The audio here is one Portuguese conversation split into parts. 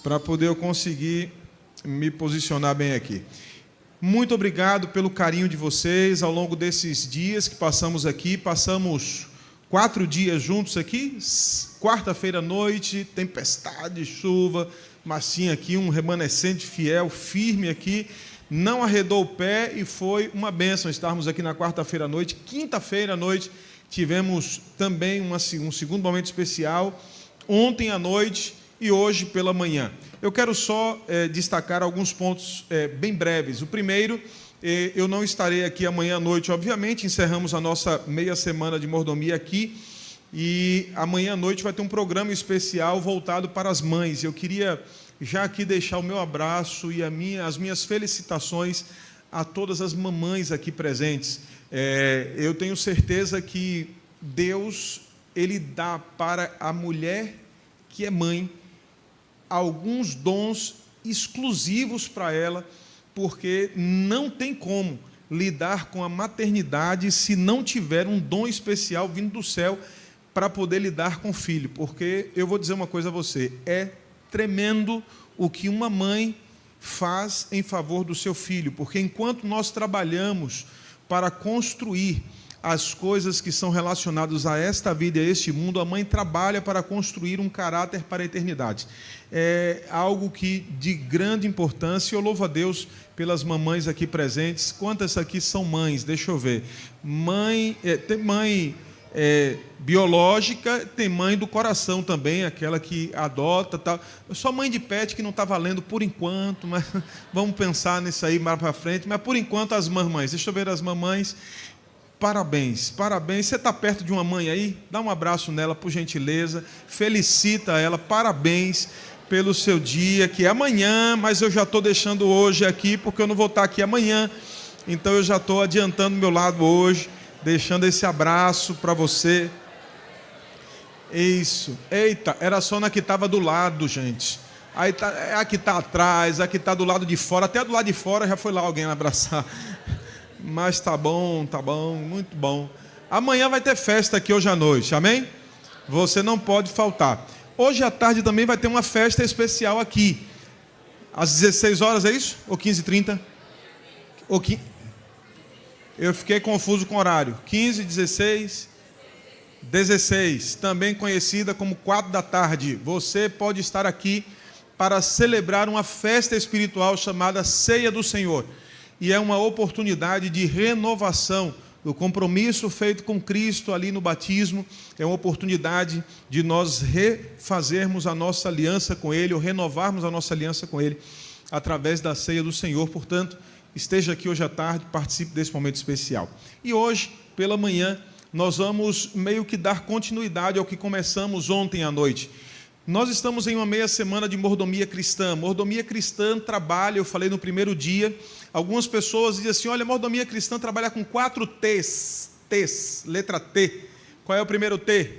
para poder eu conseguir me posicionar bem aqui. Muito obrigado pelo carinho de vocês ao longo desses dias que passamos aqui. Passamos 4 dias juntos aqui. Quarta-feira à noite, tempestade, chuva, Marcinho aqui, um remanescente fiel, firme aqui, não arredou o pé e foi uma bênção estarmos aqui na quarta-feira à noite. Quinta-feira à noite tivemos também um segundo momento especial, ontem à noite e hoje pela manhã. Eu quero só destacar alguns pontos bem breves. O primeiro, eu não estarei aqui amanhã à noite, obviamente, encerramos a nossa meia semana de mordomia aqui, e amanhã à noite vai ter um programa especial voltado para as mães. Eu queria já aqui deixar o meu abraço e as minhas felicitações a todas as mamães aqui presentes. Eu tenho certeza que Deus, Ele dá para a mulher que é mãe alguns dons exclusivos para ela, porque não tem como lidar com a maternidade se não tiver um dom especial vindo do céu para poder lidar com o filho. Porque eu vou dizer uma coisa a você, é tremendo o que uma mãe faz em favor do seu filho, porque enquanto nós trabalhamos para construir as coisas que são relacionadas a esta vida e a este mundo, a mãe trabalha para construir um caráter para a eternidade. É algo que de grande importância, e eu louvo a Deus pelas mamães aqui presentes. Quantas aqui são mães? Deixa eu ver. Tem mãe biológica, tem mãe do coração também, aquela que adota, tal. Só mãe de pet que não está valendo por enquanto, mas vamos pensar nisso aí mais para frente. Mas por enquanto as mamães, deixa eu ver as mamães. Parabéns, parabéns. Você está perto de uma mãe aí? Dá um abraço nela, por gentileza. Felicita ela, parabéns pelo seu dia, que é amanhã, mas eu já estou deixando hoje aqui, porque eu não vou estar aqui amanhã. Então eu já estou adiantando meu lado hoje, deixando esse abraço para você. Isso. Eita, era só na que estava do lado, gente. Aí tá, a que está atrás, a que está do lado de fora. Até do lado de fora já foi lá alguém abraçar. Mas tá bom, muito bom. Amanhã vai ter festa aqui hoje à noite, amém? Você não pode faltar. Hoje à tarde também vai ter uma festa especial aqui. Às 16 horas, é isso? Ou 15h30? Eu fiquei confuso com o horário. 15, 16, 16. Também conhecida como 4 da tarde. Você pode estar aqui para celebrar uma festa espiritual chamada Ceia do Senhor. E é uma oportunidade de renovação do compromisso feito com Cristo ali no batismo. É uma oportunidade de nós refazermos a nossa aliança com Ele, ou renovarmos a nossa aliança com Ele, através da ceia do Senhor. Portanto, esteja aqui hoje à tarde, participe desse momento especial. E hoje, pela manhã, nós vamos meio que dar continuidade ao que começamos ontem à noite. Nós estamos em uma meia semana de mordomia cristã. Mordomia cristã trabalha, eu falei no primeiro dia, algumas pessoas dizem assim, olha, mordomia cristã trabalha com 4 T's, letra T. Qual é o primeiro T?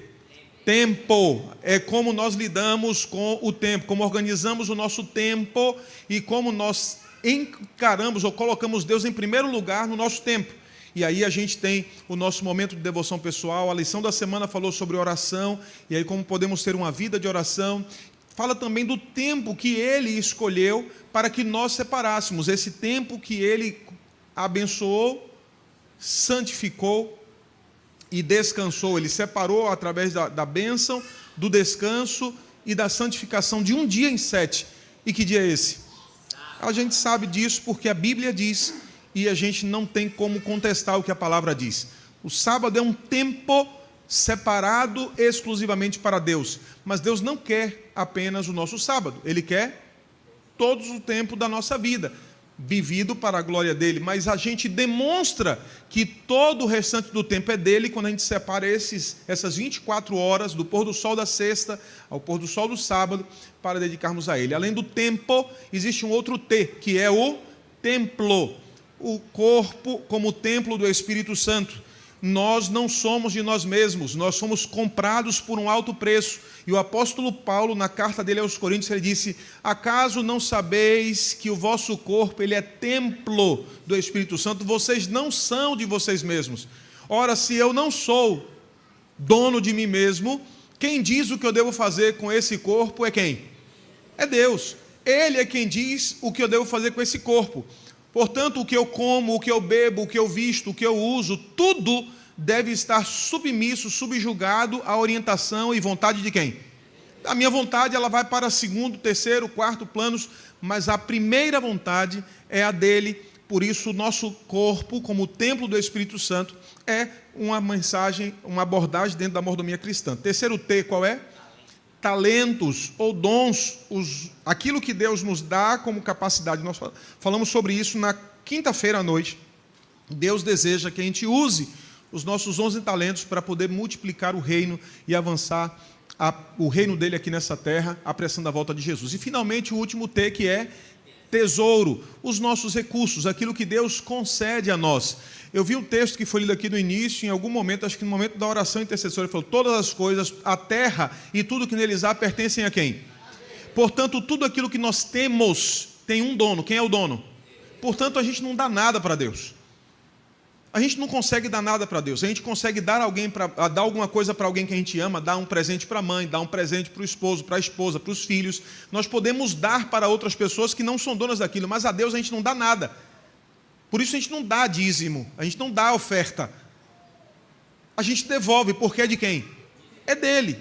Tempo. É como nós lidamos com o tempo, como organizamos o nosso tempo e como nós encaramos ou colocamos Deus em primeiro lugar no nosso tempo. E aí a gente tem o nosso momento de devoção pessoal. A lição da semana falou sobre oração, e aí como podemos ter uma vida de oração. Fala também do tempo que Ele escolheu para que nós separássemos. Esse tempo que Ele abençoou, santificou e descansou. Ele separou através da bênção, do descanso e da santificação de um dia em 7. E que dia é esse? A gente sabe disso porque a Bíblia diz, e a gente não tem como contestar o que a palavra diz. O sábado é um tempo separado exclusivamente para Deus. Mas Deus não quer apenas o nosso sábado. Ele quer todo o tempo da nossa vida, vivido para a glória dEle. Mas a gente demonstra que todo o restante do tempo é dEle quando a gente separa essas 24 horas, do pôr do sol da sexta ao pôr do sol do sábado, para dedicarmos a Ele. Além do tempo, existe um outro T, que é o templo. O corpo como templo do Espírito Santo. Nós não somos de nós mesmos, nós somos comprados por um alto preço. E o apóstolo Paulo, na carta dele aos Coríntios, ele disse, acaso não sabeis que o vosso corpo ele é templo do Espírito Santo? Vocês não são de vocês mesmos. Ora, se eu não sou dono de mim mesmo, quem diz o que eu devo fazer com esse corpo é quem? É Deus. Ele é quem diz o que eu devo fazer com esse corpo. Portanto, o que eu como, o que eu bebo, o que eu visto, o que eu uso, tudo deve estar submisso, subjugado à orientação e vontade de quem? A minha vontade, ela vai para segundo, terceiro, quarto planos, mas a primeira vontade é a dele. Por isso, o nosso corpo, como o templo do Espírito Santo, é uma mensagem, uma abordagem dentro da mordomia cristã. Terceiro T, qual é? Talentos ou dons, aquilo que Deus nos dá como capacidade. Nós falamos sobre isso na quinta-feira à noite. Deus deseja que a gente use os nossos 11 talentos para poder multiplicar o reino e avançar o reino dele aqui nessa terra, apressando a volta de Jesus. E finalmente o último T, que é tesouro, os nossos recursos, aquilo que Deus concede a nós. Eu vi um texto que foi lido aqui no início, em algum momento, acho que no momento da oração intercessória, ele falou: todas as coisas, a terra e tudo que neles há pertencem a quem? Portanto, tudo aquilo que nós temos tem um dono. Quem é o dono? Portanto, a gente não dá nada para Deus. A gente não consegue dar nada para Deus. A gente consegue dar alguma coisa para alguém que a gente ama, dar um presente para a mãe, dar um presente para o esposo, para a esposa, para os filhos. Nós podemos dar para outras pessoas que não são donas daquilo, mas a Deus a gente não dá nada. Por isso a gente não dá dízimo, a gente não dá oferta. A gente devolve, porque é de quem? É dele.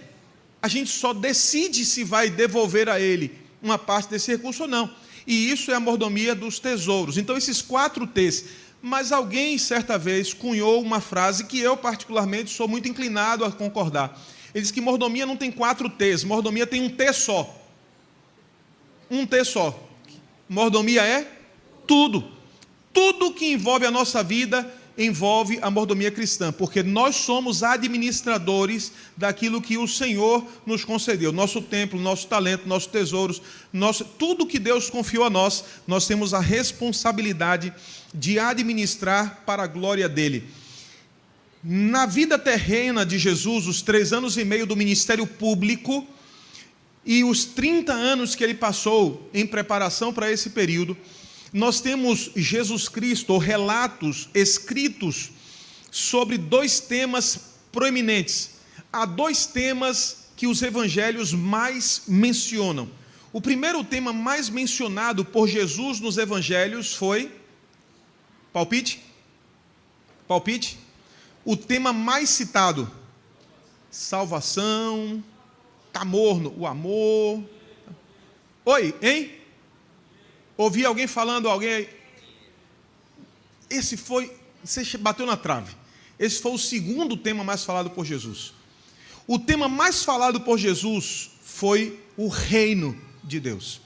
A gente só decide se vai devolver a ele uma parte desse recurso ou não. E isso é a mordomia dos tesouros. Então esses 4 T's. Mas alguém, certa vez, cunhou uma frase que eu, particularmente, sou muito inclinado a concordar. Ele diz que mordomia não tem 4 T's, mordomia tem um T só. Um T só. Mordomia é tudo. Tudo que envolve a nossa vida envolve a mordomia cristã, porque nós somos administradores daquilo que o Senhor nos concedeu. Nosso templo, nosso talento, nossos tesouros, tudo que Deus confiou a nós, nós temos a responsabilidade de administrar para a glória dele. Na vida terrena de Jesus, os 3 anos e meio do ministério público e os 30 anos que ele passou em preparação para esse período, nós temos Jesus Cristo, ou relatos escritos sobre 2 temas proeminentes. Há 2 temas que os evangelhos mais mencionam. O primeiro tema mais mencionado por Jesus nos evangelhos foi... Palpite? Palpite? O tema mais citado: salvação, tá morno, o amor. Oi, hein? Ouvi alguém falando, alguém... Você bateu na trave. Esse foi o segundo tema mais falado por Jesus. O tema mais falado por Jesus foi o reino de Deus.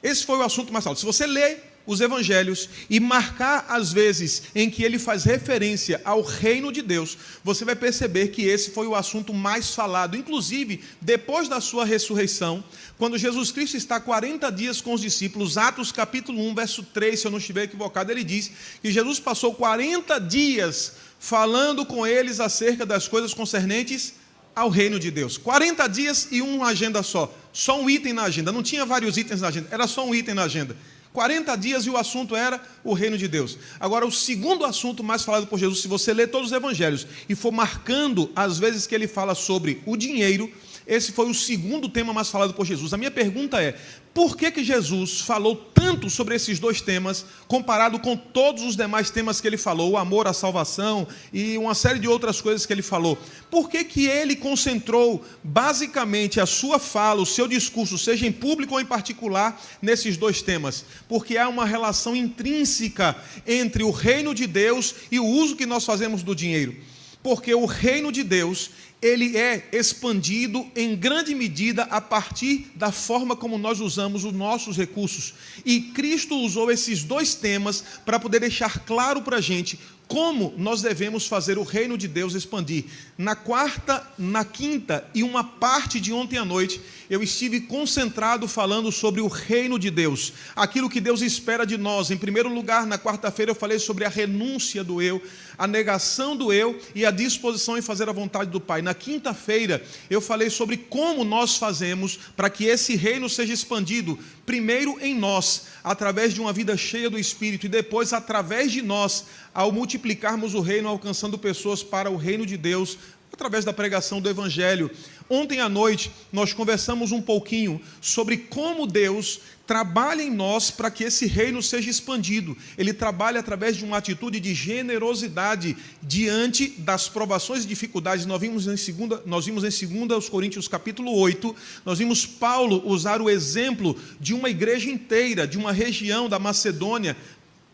Esse foi o assunto mais falado. Se você ler os evangelhos e marcar as vezes em que ele faz referência ao reino de Deus, você vai perceber que esse foi o assunto mais falado. Inclusive, depois da sua ressurreição, quando Jesus Cristo está 40 dias com os discípulos, Atos capítulo 1, verso 3, se eu não estiver equivocado, ele diz que Jesus passou 40 dias falando com eles acerca das coisas concernentes ao reino de Deus. 40 dias e uma agenda só um item na agenda, não tinha vários itens na agenda, era só um item na agenda. 40 dias e o assunto era o reino de Deus. Agora, o segundo assunto mais falado por Jesus, se você ler todos os evangelhos e for marcando as vezes que ele fala sobre o dinheiro, esse foi o segundo tema mais falado por Jesus. A minha pergunta é: por que Jesus falou tanto sobre esses 2 temas, comparado com todos os demais temas que ele falou, o amor, a salvação e uma série de outras coisas que ele falou? Por que ele concentrou basicamente a sua fala, o seu discurso, seja em público ou em particular, nesses 2 temas? Porque há uma relação intrínseca entre o reino de Deus e o uso que nós fazemos do dinheiro. Porque o reino de Deus, ele é expandido em grande medida a partir da forma como nós usamos os nossos recursos. E Cristo usou esses 2 temas para poder deixar claro para a gente como nós devemos fazer o reino de Deus expandir. Na quarta, na quinta e uma parte de ontem à noite, eu estive concentrado falando sobre o reino de Deus, aquilo que Deus espera de nós. Em primeiro lugar, na quarta-feira eu falei sobre a renúncia do eu, a negação do eu e a disposição em fazer a vontade do Pai. Na quinta-feira eu falei sobre como nós fazemos para que esse reino seja expandido, primeiro em nós, através de uma vida cheia do Espírito, e depois através de nós, ao multiplicarmos o reino, alcançando pessoas para o reino de Deus, através da pregação do Evangelho. Ontem à noite nós conversamos um pouquinho sobre como Deus trabalha em nós para que esse reino seja expandido. Ele trabalha através de uma atitude de generosidade diante das provações e dificuldades. Nós vimos em 2 Coríntios capítulo 8, nós vimos Paulo usar o exemplo de uma igreja inteira, de uma região da Macedônia,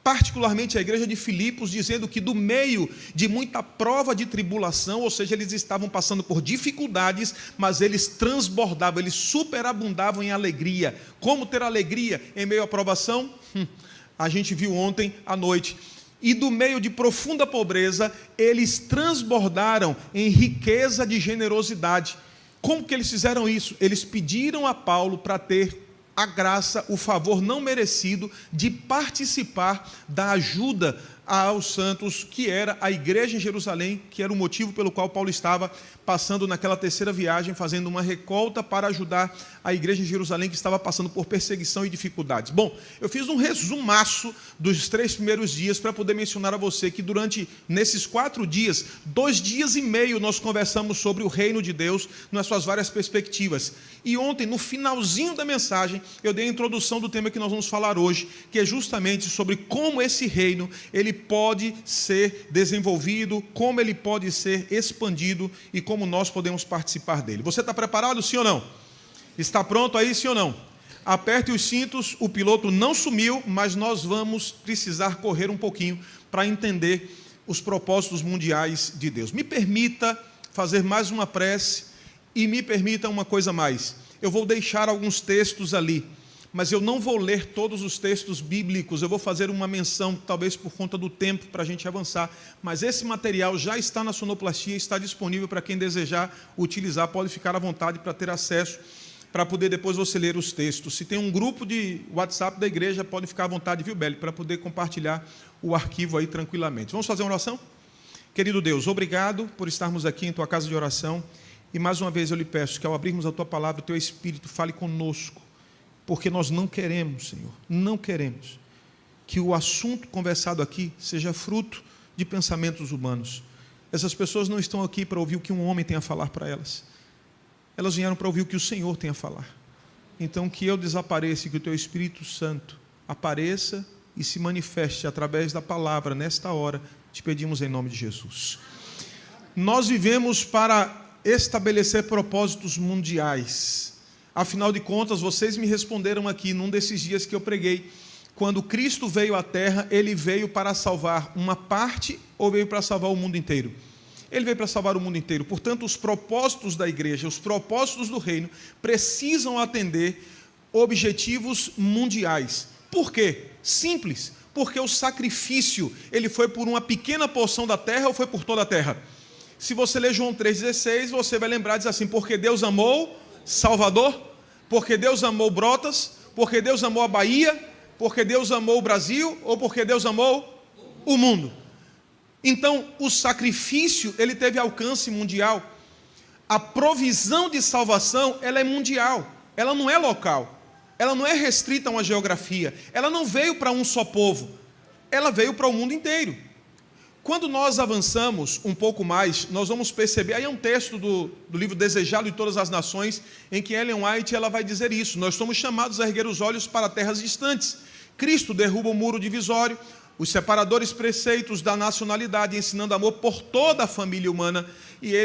particularmente a igreja de Filipos, dizendo que do meio de muita prova de tribulação, ou seja, eles estavam passando por dificuldades, mas eles transbordavam, eles superabundavam em alegria. Como ter alegria em meio à provação? A gente viu ontem à noite. E do meio de profunda pobreza, eles transbordaram em riqueza de generosidade. Como que eles fizeram isso? Eles pediram a Paulo para ter a graça, o favor não merecido de participar da ajuda aos santos, que era a igreja em Jerusalém, que era o motivo pelo qual Paulo estava passando naquela terceira viagem, fazendo uma recolta para ajudar a igreja em Jerusalém, que estava passando por perseguição e dificuldades. Bom, eu fiz um resumaço dos 3 primeiros dias para poder mencionar a você que nesses 4 dias, 2 dias e meio, nós conversamos sobre o reino de Deus nas suas várias perspectivas. E ontem, no finalzinho da mensagem, eu dei a introdução do tema que nós vamos falar hoje, que é justamente sobre como esse reino, ele pode ser desenvolvido, como ele pode ser expandido e como nós podemos participar dele. Você está preparado, sim ou não? Está pronto aí, sim ou não? Aperte os cintos, o piloto não sumiu, mas nós vamos precisar correr um pouquinho para entender os propósitos mundiais de Deus. Me permita fazer mais uma prece e me permita uma coisa mais. Eu vou deixar alguns textos ali, mas eu não vou ler todos os textos bíblicos, eu vou fazer uma menção, talvez por conta do tempo, para a gente avançar, mas esse material já está na sonoplastia, está disponível para quem desejar utilizar, pode ficar à vontade para ter acesso, para poder depois você ler os textos. Se tem um grupo de WhatsApp da igreja, pode ficar à vontade, viu, Beli, para poder compartilhar o arquivo aí tranquilamente. Vamos fazer uma oração? Querido Deus, obrigado por estarmos aqui em Tua casa de oração, e mais uma vez eu lhe peço que ao abrirmos a Tua palavra, o Teu Espírito fale conosco, porque nós não queremos, Senhor, não queremos que o assunto conversado aqui seja fruto de pensamentos humanos. Essas pessoas não estão aqui para ouvir o que um homem tem a falar para elas. Elas vieram para ouvir o que o Senhor tem a falar. Então, que eu desapareça e que o Teu Espírito Santo apareça e se manifeste através da palavra nesta hora, te pedimos em nome de Jesus. Nós vivemos para estabelecer propósitos mundiais. Afinal de contas, vocês me responderam aqui num desses dias que eu preguei. Quando Cristo veio à Terra, Ele veio para salvar uma parte ou veio para salvar o mundo inteiro? Ele veio para salvar o mundo inteiro. Portanto, os propósitos da igreja, os propósitos do reino, precisam atender objetivos mundiais. Por quê? Simples. Porque o sacrifício, ele foi por uma pequena porção da terra ou foi por toda a terra? Se você ler João 3,16, você vai lembrar, diz assim, porque Deus amou Salvador, porque Deus amou Brotas, porque Deus amou a Bahia, porque Deus amou o Brasil, ou porque Deus amou o mundo. Então, o sacrifício, ele teve alcance mundial. A provisão de salvação, ela é mundial, ela não é local, ela não é restrita a uma geografia, ela não veio para um só povo, ela veio para o mundo inteiro. Quando nós avançamos um pouco mais, nós vamos perceber, aí é um texto do livro Desejado de Todas as Nações, em que Ellen White ela vai dizer isso, nós somos chamados a erguer os olhos para terras distantes. Cristo derruba o muro divisório, os separadores preceitos da nacionalidade, ensinando amor por toda a família humana, e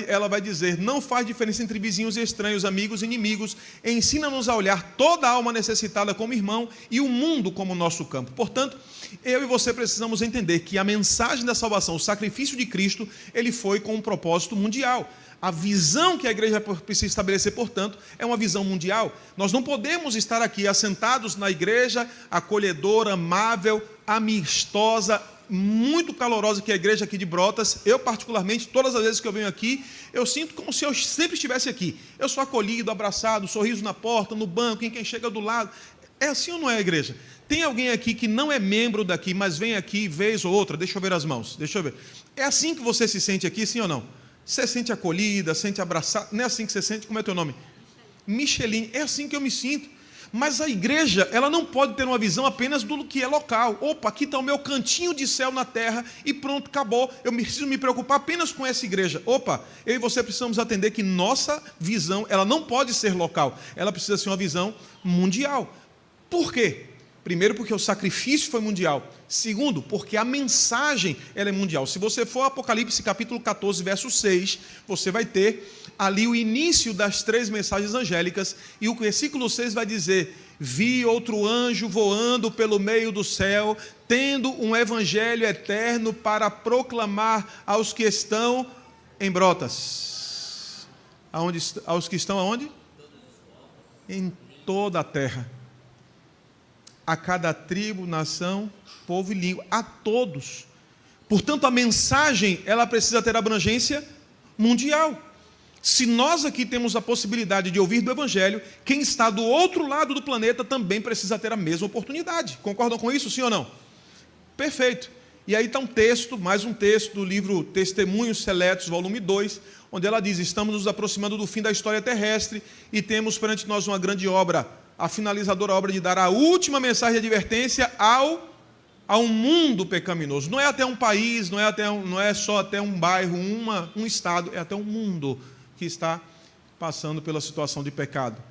ela vai dizer, não faz diferença entre vizinhos e estranhos, amigos e inimigos, ensina-nos a olhar toda a alma necessitada como irmão e o mundo como nosso campo. Portanto, eu e você precisamos entender que a mensagem da salvação, o sacrifício de Cristo, ele foi com um propósito mundial. A visão que a igreja precisa estabelecer, portanto, é uma visão mundial. Nós não podemos estar aqui assentados na igreja, acolhedora, amável, amistosa, muito calorosa, que é a igreja aqui de Brotas. Eu, particularmente, todas as vezes que eu venho aqui, eu sinto como se eu sempre estivesse aqui. Eu sou acolhido, abraçado, sorriso na porta, no banco, em quem chega do lado. É assim ou não é, igreja? Tem alguém aqui que não é membro daqui, mas vem aqui vez ou outra? Deixa eu ver as mãos, deixa eu ver. É assim que você se sente aqui, sim ou não? Você sente acolhida, sente abraçada, não é assim que você sente? Como é teu nome? Micheline, é assim que eu me sinto. Mas a igreja, ela não pode ter uma visão apenas do que é local. Opa, aqui está o meu cantinho de céu na terra e pronto, acabou. Eu preciso me preocupar apenas com essa igreja. Opa, eu e você precisamos atender que nossa visão, ela não pode ser local. Ela precisa ser uma visão mundial. Por quê? Primeiro, porque o sacrifício foi mundial. Segundo, porque a mensagem ela é mundial. Se você for Apocalipse capítulo 14, verso 6, você vai ter ali o início das 3 mensagens angélicas, e o versículo 6 vai dizer: vi outro anjo voando pelo meio do céu, tendo um evangelho eterno para proclamar aos que estão em Brotas. Aos que estão aonde? Em toda a terra. A cada tribo, nação, povo e língua, a todos. Portanto, a mensagem, ela precisa ter abrangência mundial. Se nós aqui temos a possibilidade de ouvir do Evangelho, quem está do outro lado do planeta também precisa ter a mesma oportunidade. Concordam com isso, sim ou não? Perfeito. E aí está um texto, mais um texto do livro Testemunhos Seletos, volume 2, onde ela diz: estamos nos aproximando do fim da história terrestre e temos perante nós uma grande obra, a finalizadora obra de dar a última mensagem de advertência ao mundo pecaminoso. Não é até um país, não é só até um bairro, um estado, é até um mundo que está passando pela situação de pecado.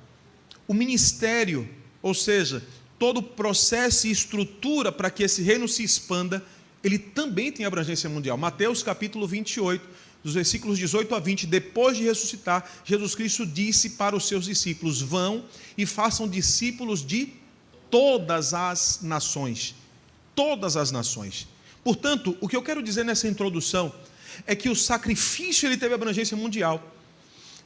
O ministério, ou seja, todo o processo e estrutura para que esse reino se expanda, ele também tem abrangência mundial. Mateus capítulo 28, dos versículos 18 a 20, depois de ressuscitar, Jesus Cristo disse para os seus discípulos: vão e façam discípulos de todas as nações. Todas as nações. Portanto, o que eu quero dizer nessa introdução é que o sacrifício ele teve abrangência mundial,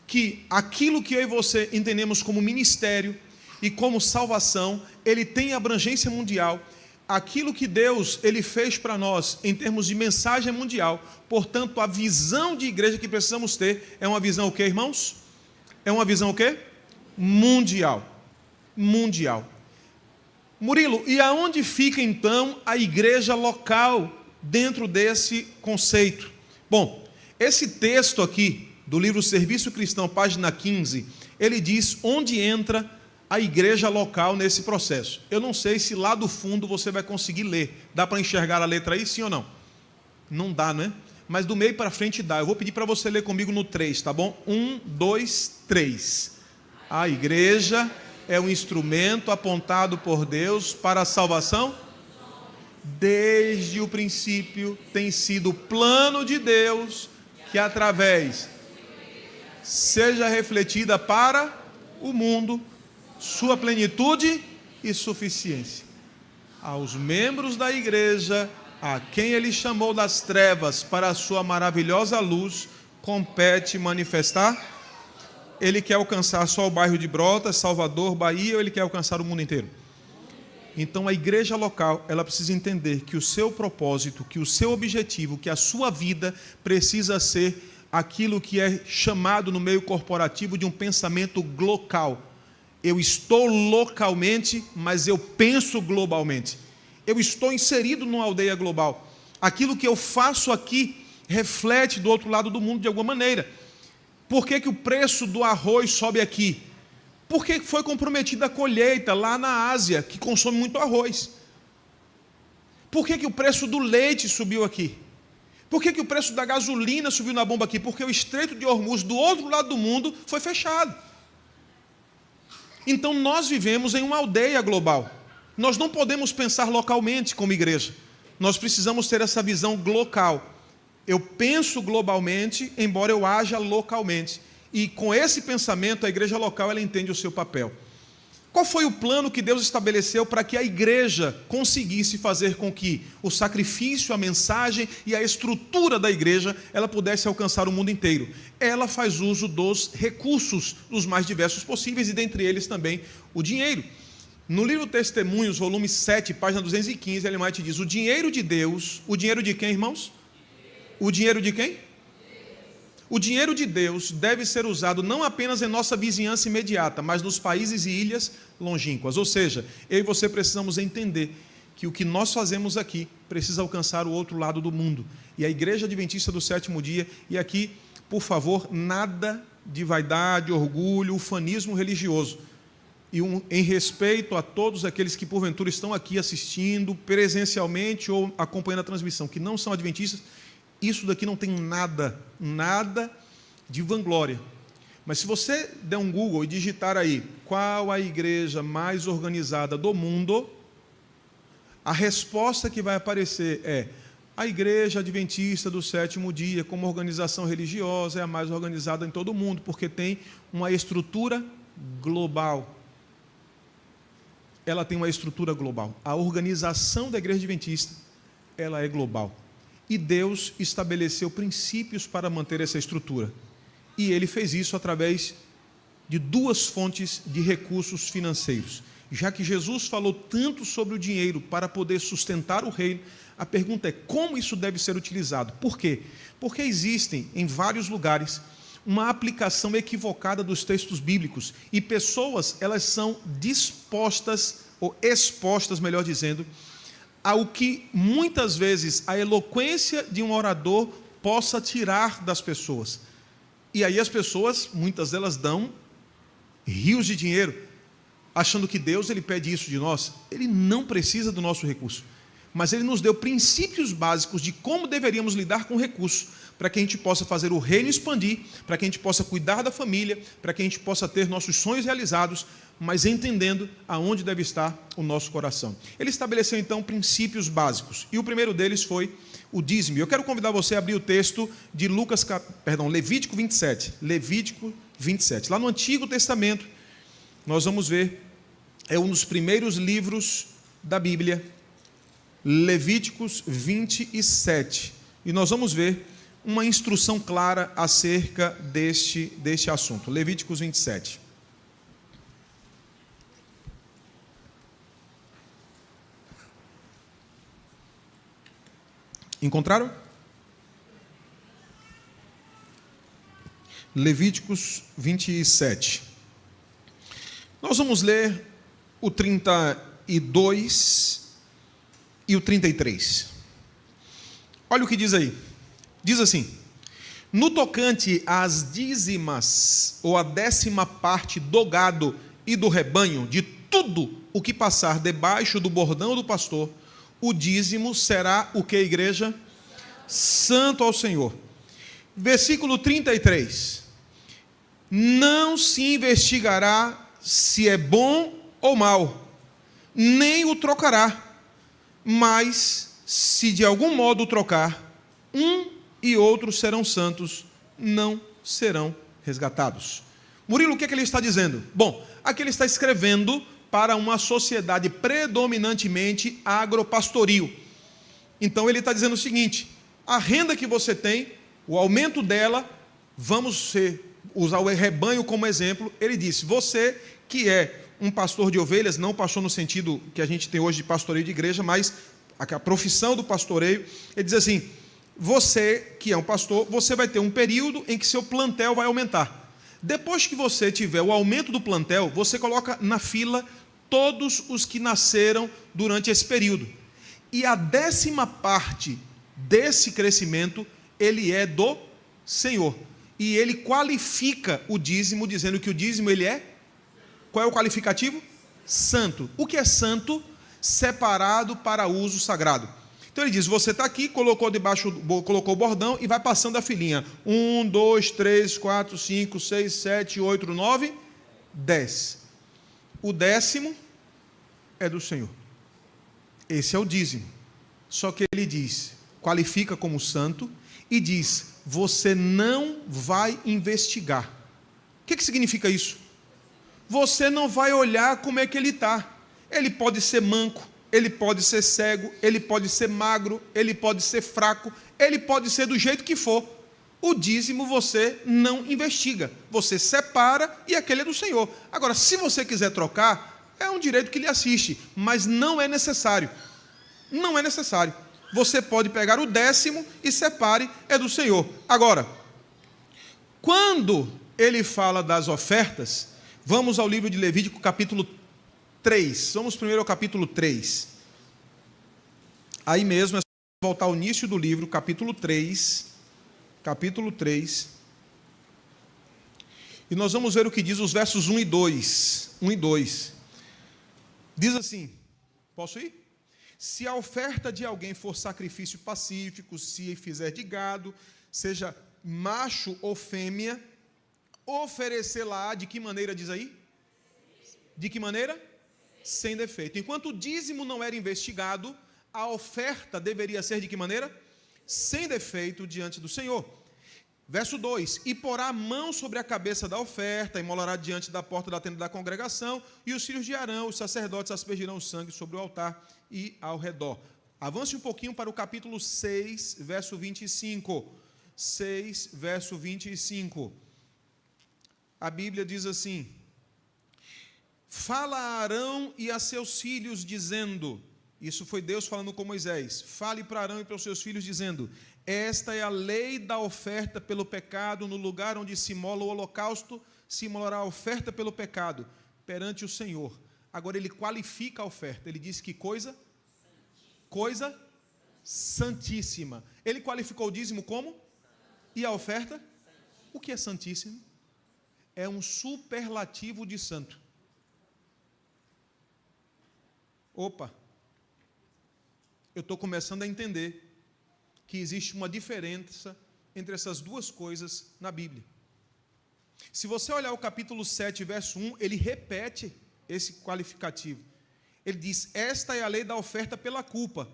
que aquilo que eu e você entendemos como ministério e como salvação, ele tem abrangência mundial. Aquilo que Deus ele fez para nós em termos de mensagem mundial. Portanto, a visão de igreja que precisamos ter é uma visão o quê, irmãos? É uma visão o quê? Mundial. Mundial. Murilo, e aonde fica então a igreja local dentro desse conceito? Bom, esse texto aqui do livro Serviço Cristão, página 15, ele diz onde entra a igreja local nesse processo. Eu não sei se lá do fundo você vai conseguir ler. Dá para enxergar a letra aí, sim ou não? Não dá, né? Mas do meio para frente dá. Eu vou pedir para você ler comigo no 3, tá bom? 1, 2, 3. A igreja é um instrumento apontado por Deus para a salvação. Desde o princípio tem sido o plano de Deus que através seja refletida para o mundo sua plenitude e suficiência. Aos membros da igreja, a quem ele chamou das trevas para a sua maravilhosa luz, compete manifestar. Ele quer alcançar só o bairro de Brotas, Salvador, Bahia, ou ele quer alcançar o mundo inteiro? Então a igreja local, ela precisa entender que o seu propósito, que o seu objetivo, que a sua vida precisa ser aquilo que é chamado no meio corporativo de um pensamento glocal. Eu estou localmente, mas eu penso globalmente. Eu estou inserido numa aldeia global. Aquilo que eu faço aqui reflete do outro lado do mundo de alguma maneira. Por que o preço do arroz sobe aqui? Porque foi comprometida a colheita lá na Ásia, que consome muito arroz. Por que o preço do leite subiu aqui? Por que o preço da gasolina subiu na bomba aqui? Porque o Estreito de Hormuz, do outro lado do mundo, foi fechado. Então nós vivemos em uma aldeia global. Nós não podemos pensar localmente como igreja. Nós precisamos ter essa visão local. Eu penso globalmente, embora eu haja localmente. E com esse pensamento, a igreja local ela entende o seu papel. Qual foi o plano que Deus estabeleceu para que a igreja conseguisse fazer com que o sacrifício, a mensagem e a estrutura da igreja ela pudesse alcançar o mundo inteiro? Ela faz uso dos recursos, os mais diversos possíveis, e dentre eles também o dinheiro. No livro Testemunhos, volume 7, página 215, Ellen White diz: o dinheiro de Deus, o dinheiro de quem, irmãos? O dinheiro de quem? O dinheiro de Deus deve ser usado não apenas em nossa vizinhança imediata, mas nos países e ilhas longínquas. Ou seja, eu e você precisamos entender que o que nós fazemos aqui precisa alcançar o outro lado do mundo. E a Igreja Adventista do Sétimo Dia, e aqui, por favor, nada de vaidade, orgulho, ufanismo religioso. e em respeito a todos aqueles que porventura estão aqui assistindo presencialmente ou acompanhando a transmissão, que não são adventistas, isso daqui não tem nada de vanglória. Mas se você der um Google e digitar aí qual a igreja mais organizada do mundo, a resposta que vai aparecer é: a Igreja Adventista do Sétimo Dia, como organização religiosa, é a mais organizada em todo o mundo, porque tem uma estrutura global. Ela tem uma estrutura global. A organização da Igreja Adventista, ela é global. E Deus estabeleceu princípios para manter essa estrutura. E Ele fez isso através de duas fontes de recursos financeiros. Já que Jesus falou tanto sobre o dinheiro para poder sustentar o reino, a pergunta é: como isso deve ser utilizado? Por quê? Porque existem em vários lugares uma aplicação equivocada dos textos bíblicos, e pessoas, elas são dispostas, ou expostas, melhor dizendo, ao que muitas vezes a eloquência de um orador possa tirar das pessoas. E aí as pessoas, muitas delas dão rios de dinheiro, achando que Deus, Ele pede isso de nós. Ele não precisa do nosso recurso, mas Ele nos deu princípios básicos de como deveríamos lidar com o recurso, para que a gente possa fazer o reino expandir, para que a gente possa cuidar da família, para que a gente possa ter nossos sonhos realizados, mas entendendo aonde deve estar o nosso coração. Ele estabeleceu então princípios básicos, e o primeiro deles foi o dízimo. Eu quero convidar você a abrir o texto de Levítico 27. Levítico 27. Lá no Antigo Testamento, nós vamos ver, é um dos primeiros livros da Bíblia, Levíticos 27. E nós vamos ver uma instrução clara acerca deste assunto. Levíticos 27. Encontraram? Levíticos 27. Nós vamos ler o 32 e o 33. Olha o que diz aí. Diz assim: no tocante às dízimas, ou a 10ª parte do gado e do rebanho, de tudo o que passar debaixo do bordão do pastor, o dízimo será o que, igreja? Santo ao Senhor. Versículo 33. Não se investigará se é bom ou mal, nem o trocará, mas se de algum modo o trocar, um e outro serão santos, não serão resgatados. Murilo, o que ele está dizendo? Bom, aqui ele está escrevendo para uma sociedade predominantemente agropastoril. Então ele está dizendo o seguinte: a renda que você tem, o aumento dela, vamos usar o rebanho como exemplo. Ele disse: você que é um pastor de ovelhas, não pastor no sentido que a gente tem hoje de pastoreio de igreja, mas a profissão do pastoreio, ele diz assim: você que é um pastor, você vai ter um período em que seu plantel vai aumentar. Depois que você tiver o aumento do plantel, você coloca na fila todos os que nasceram durante esse período. E a 10ª parte desse crescimento, ele é do Senhor. E ele qualifica o dízimo, dizendo que o dízimo, ele é... Qual é o qualificativo? Santo. O que é santo? Separado para uso sagrado. Então ele diz: você está aqui, colocou o bordão e vai passando a filinha. 1, 2, 3, 4, 5, 6, 7, 8, 9, 10. O 10º é do Senhor. Esse é o dízimo. Só que ele diz, qualifica como santo e diz: você não vai investigar. O que significa isso? Você não vai olhar como é que ele está. Ele pode ser manco, ele pode ser cego, ele pode ser magro, ele pode ser fraco, ele pode ser do jeito que for. O dízimo você não investiga, você separa e aquele é do Senhor. Agora, se você quiser trocar, é um direito que lhe assiste, mas não é necessário. Não é necessário. Você pode pegar o 10º e separe, é do Senhor. Agora, quando ele fala das ofertas, vamos ao livro de Levítico, capítulo 3. Vamos primeiro ao capítulo 3. Aí mesmo é só voltar ao início do livro, capítulo 3. Capítulo 3. E nós vamos ver o que diz os versos 1 e 2. 1 e 2. Diz assim, posso ir? Se a oferta de alguém for sacrifício pacífico, se fizer de gado, seja macho ou fêmea, oferecê-la de que maneira, diz aí? De que maneira? Sem defeito. Enquanto o dízimo não era investigado, a oferta deveria ser de que maneira? Sem defeito diante do Senhor. Verso 2: E porá a mão sobre a cabeça da oferta, imolará diante da porta da tenda da congregação, e os filhos de Arão, os sacerdotes, aspergirão o sangue sobre o altar e ao redor. Avance um pouquinho para o capítulo 6, verso 25. 6, verso 25. A Bíblia diz assim: Fala a Arão e a seus filhos, dizendo... Isso foi Deus falando com Moisés. Fale para Arão e para os seus filhos, dizendo: Esta é a lei da oferta pelo pecado, no lugar onde se imola o holocausto, se imolará a oferta pelo pecado, perante o Senhor. Agora ele qualifica a oferta, ele diz que coisa? Coisa santíssima. Ele qualificou o dízimo como? E a oferta? O que é santíssimo? É um superlativo de santo. Opa! Eu estou começando a entender que existe uma diferença entre essas duas coisas na Bíblia. Se você olhar o capítulo 7, verso 1, ele repete esse qualificativo. Ele diz: Esta é a lei da oferta pela culpa.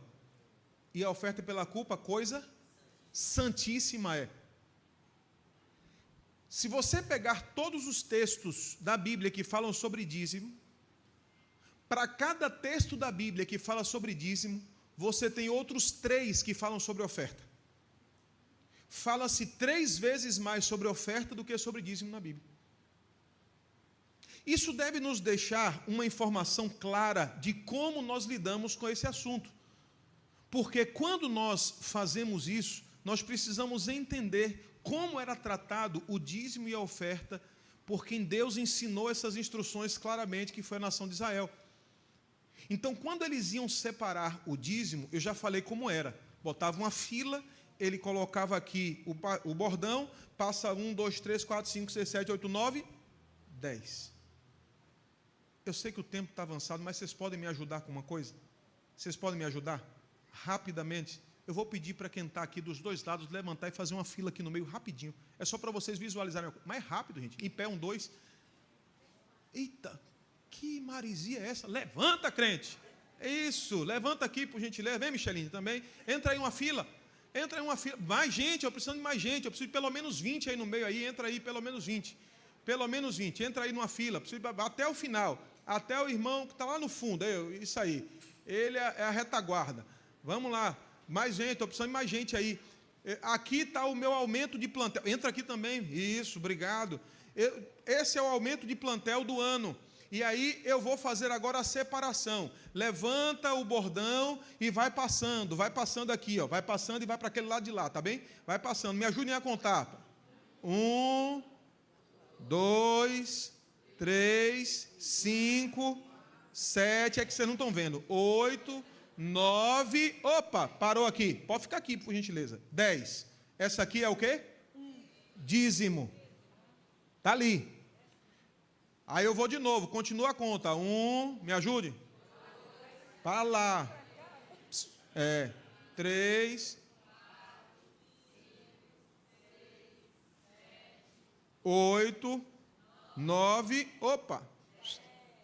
E a oferta pela culpa, coisa santíssima é. Se você pegar todos os textos da Bíblia que falam sobre dízimo, para cada texto da Bíblia que fala sobre dízimo, você tem outros 3 que falam sobre oferta. Fala-se 3 vezes mais sobre oferta do que sobre dízimo na Bíblia. Isso deve nos deixar uma informação clara de como nós lidamos com esse assunto. Porque quando nós fazemos isso, nós precisamos entender como era tratado o dízimo e a oferta, por quem Deus ensinou essas instruções claramente, que foi a nação de Israel. Então, quando eles iam separar o dízimo, eu já falei como era. Botava uma fila, ele colocava aqui o bordão, passa 1, 2, 3, 4, 5, 6, 7, 8, 9, 10. Eu sei que o tempo está avançado, mas vocês podem me ajudar com uma coisa? Vocês podem me ajudar? Rapidamente. Eu vou pedir para quem está aqui dos dois lados levantar e fazer uma fila aqui no meio rapidinho. É só para vocês visualizarem. Mais rápido, gente. Em pé, 1, 2. Eita! Que maresia é essa? Levanta, crente. Isso, levanta aqui, por gentileza. Vem, Micheline, também. Entra aí uma fila. Entra aí uma fila. Mais gente, eu preciso de mais gente. Eu preciso de pelo menos 20 aí no meio aí. Entra aí, pelo menos 20. Pelo menos 20. Entra aí numa fila. Preciso de, até o final. Até o irmão que está lá no fundo. Isso aí. Ele é a retaguarda. Vamos lá. Mais gente, estou precisando de mais gente aí. Aqui está o meu aumento de plantel. Entra aqui também. Isso, obrigado. Esse é o aumento de plantel do ano. E aí eu vou fazer agora a separação. Levanta o bordão e vai passando aqui, ó. Vai passando e vai para aquele lado de lá, tá bem? Vai passando. Me ajudem a contar. 1, 2, 3, 5, 7. É que vocês não estão vendo. 8, 9. Opa, parou aqui. Pode ficar aqui, por gentileza. 10. Essa aqui é o quê? Dízimo. Tá ali. Aí eu vou de novo, continua a conta. 1, me ajude. Para lá. 3, 8, 9. Opa.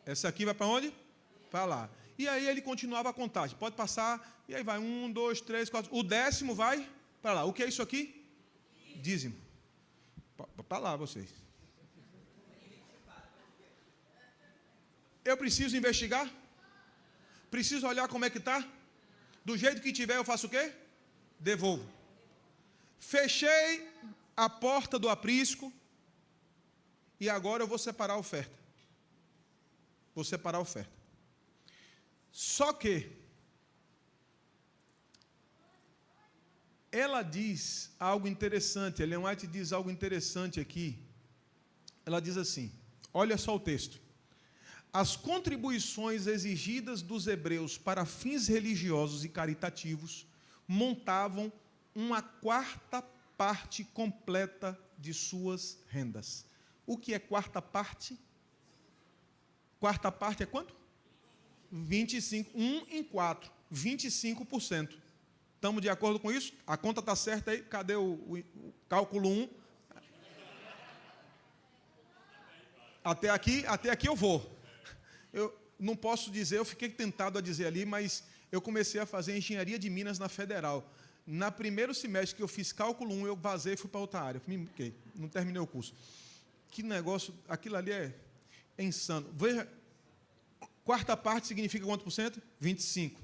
Essa aqui vai para onde? Para lá. E aí ele continuava a contagem. Pode passar. E aí vai 1, 2, 3, 4. O 10º vai para lá. O que é isso aqui? Dízimo. Para lá vocês. Eu preciso investigar? Preciso olhar como é que está? Do jeito que tiver, eu faço o quê? Devolvo. Fechei a porta do aprisco e agora eu vou separar a oferta. Vou separar a oferta. Só que ela diz algo interessante, Ellen White diz algo interessante aqui. Ela diz assim, olha só o texto. As contribuições exigidas dos hebreus para fins religiosos e caritativos montavam 1/4 parte completa de suas rendas. O que é quarta parte? Quarta parte é quanto? 25. 1 em 4. 25%. Estamos de acordo com isso? A conta está certa aí? Cadê o cálculo 1? Até aqui eu vou. Eu não posso dizer, eu fiquei tentado a dizer ali, mas eu comecei a fazer engenharia de Minas na Federal. Na primeiro semestre que eu fiz cálculo 1, eu vazei e fui para outra área. Não terminei o curso. Que negócio, aquilo ali é insano. Veja, quarta parte significa quanto por cento? 25%.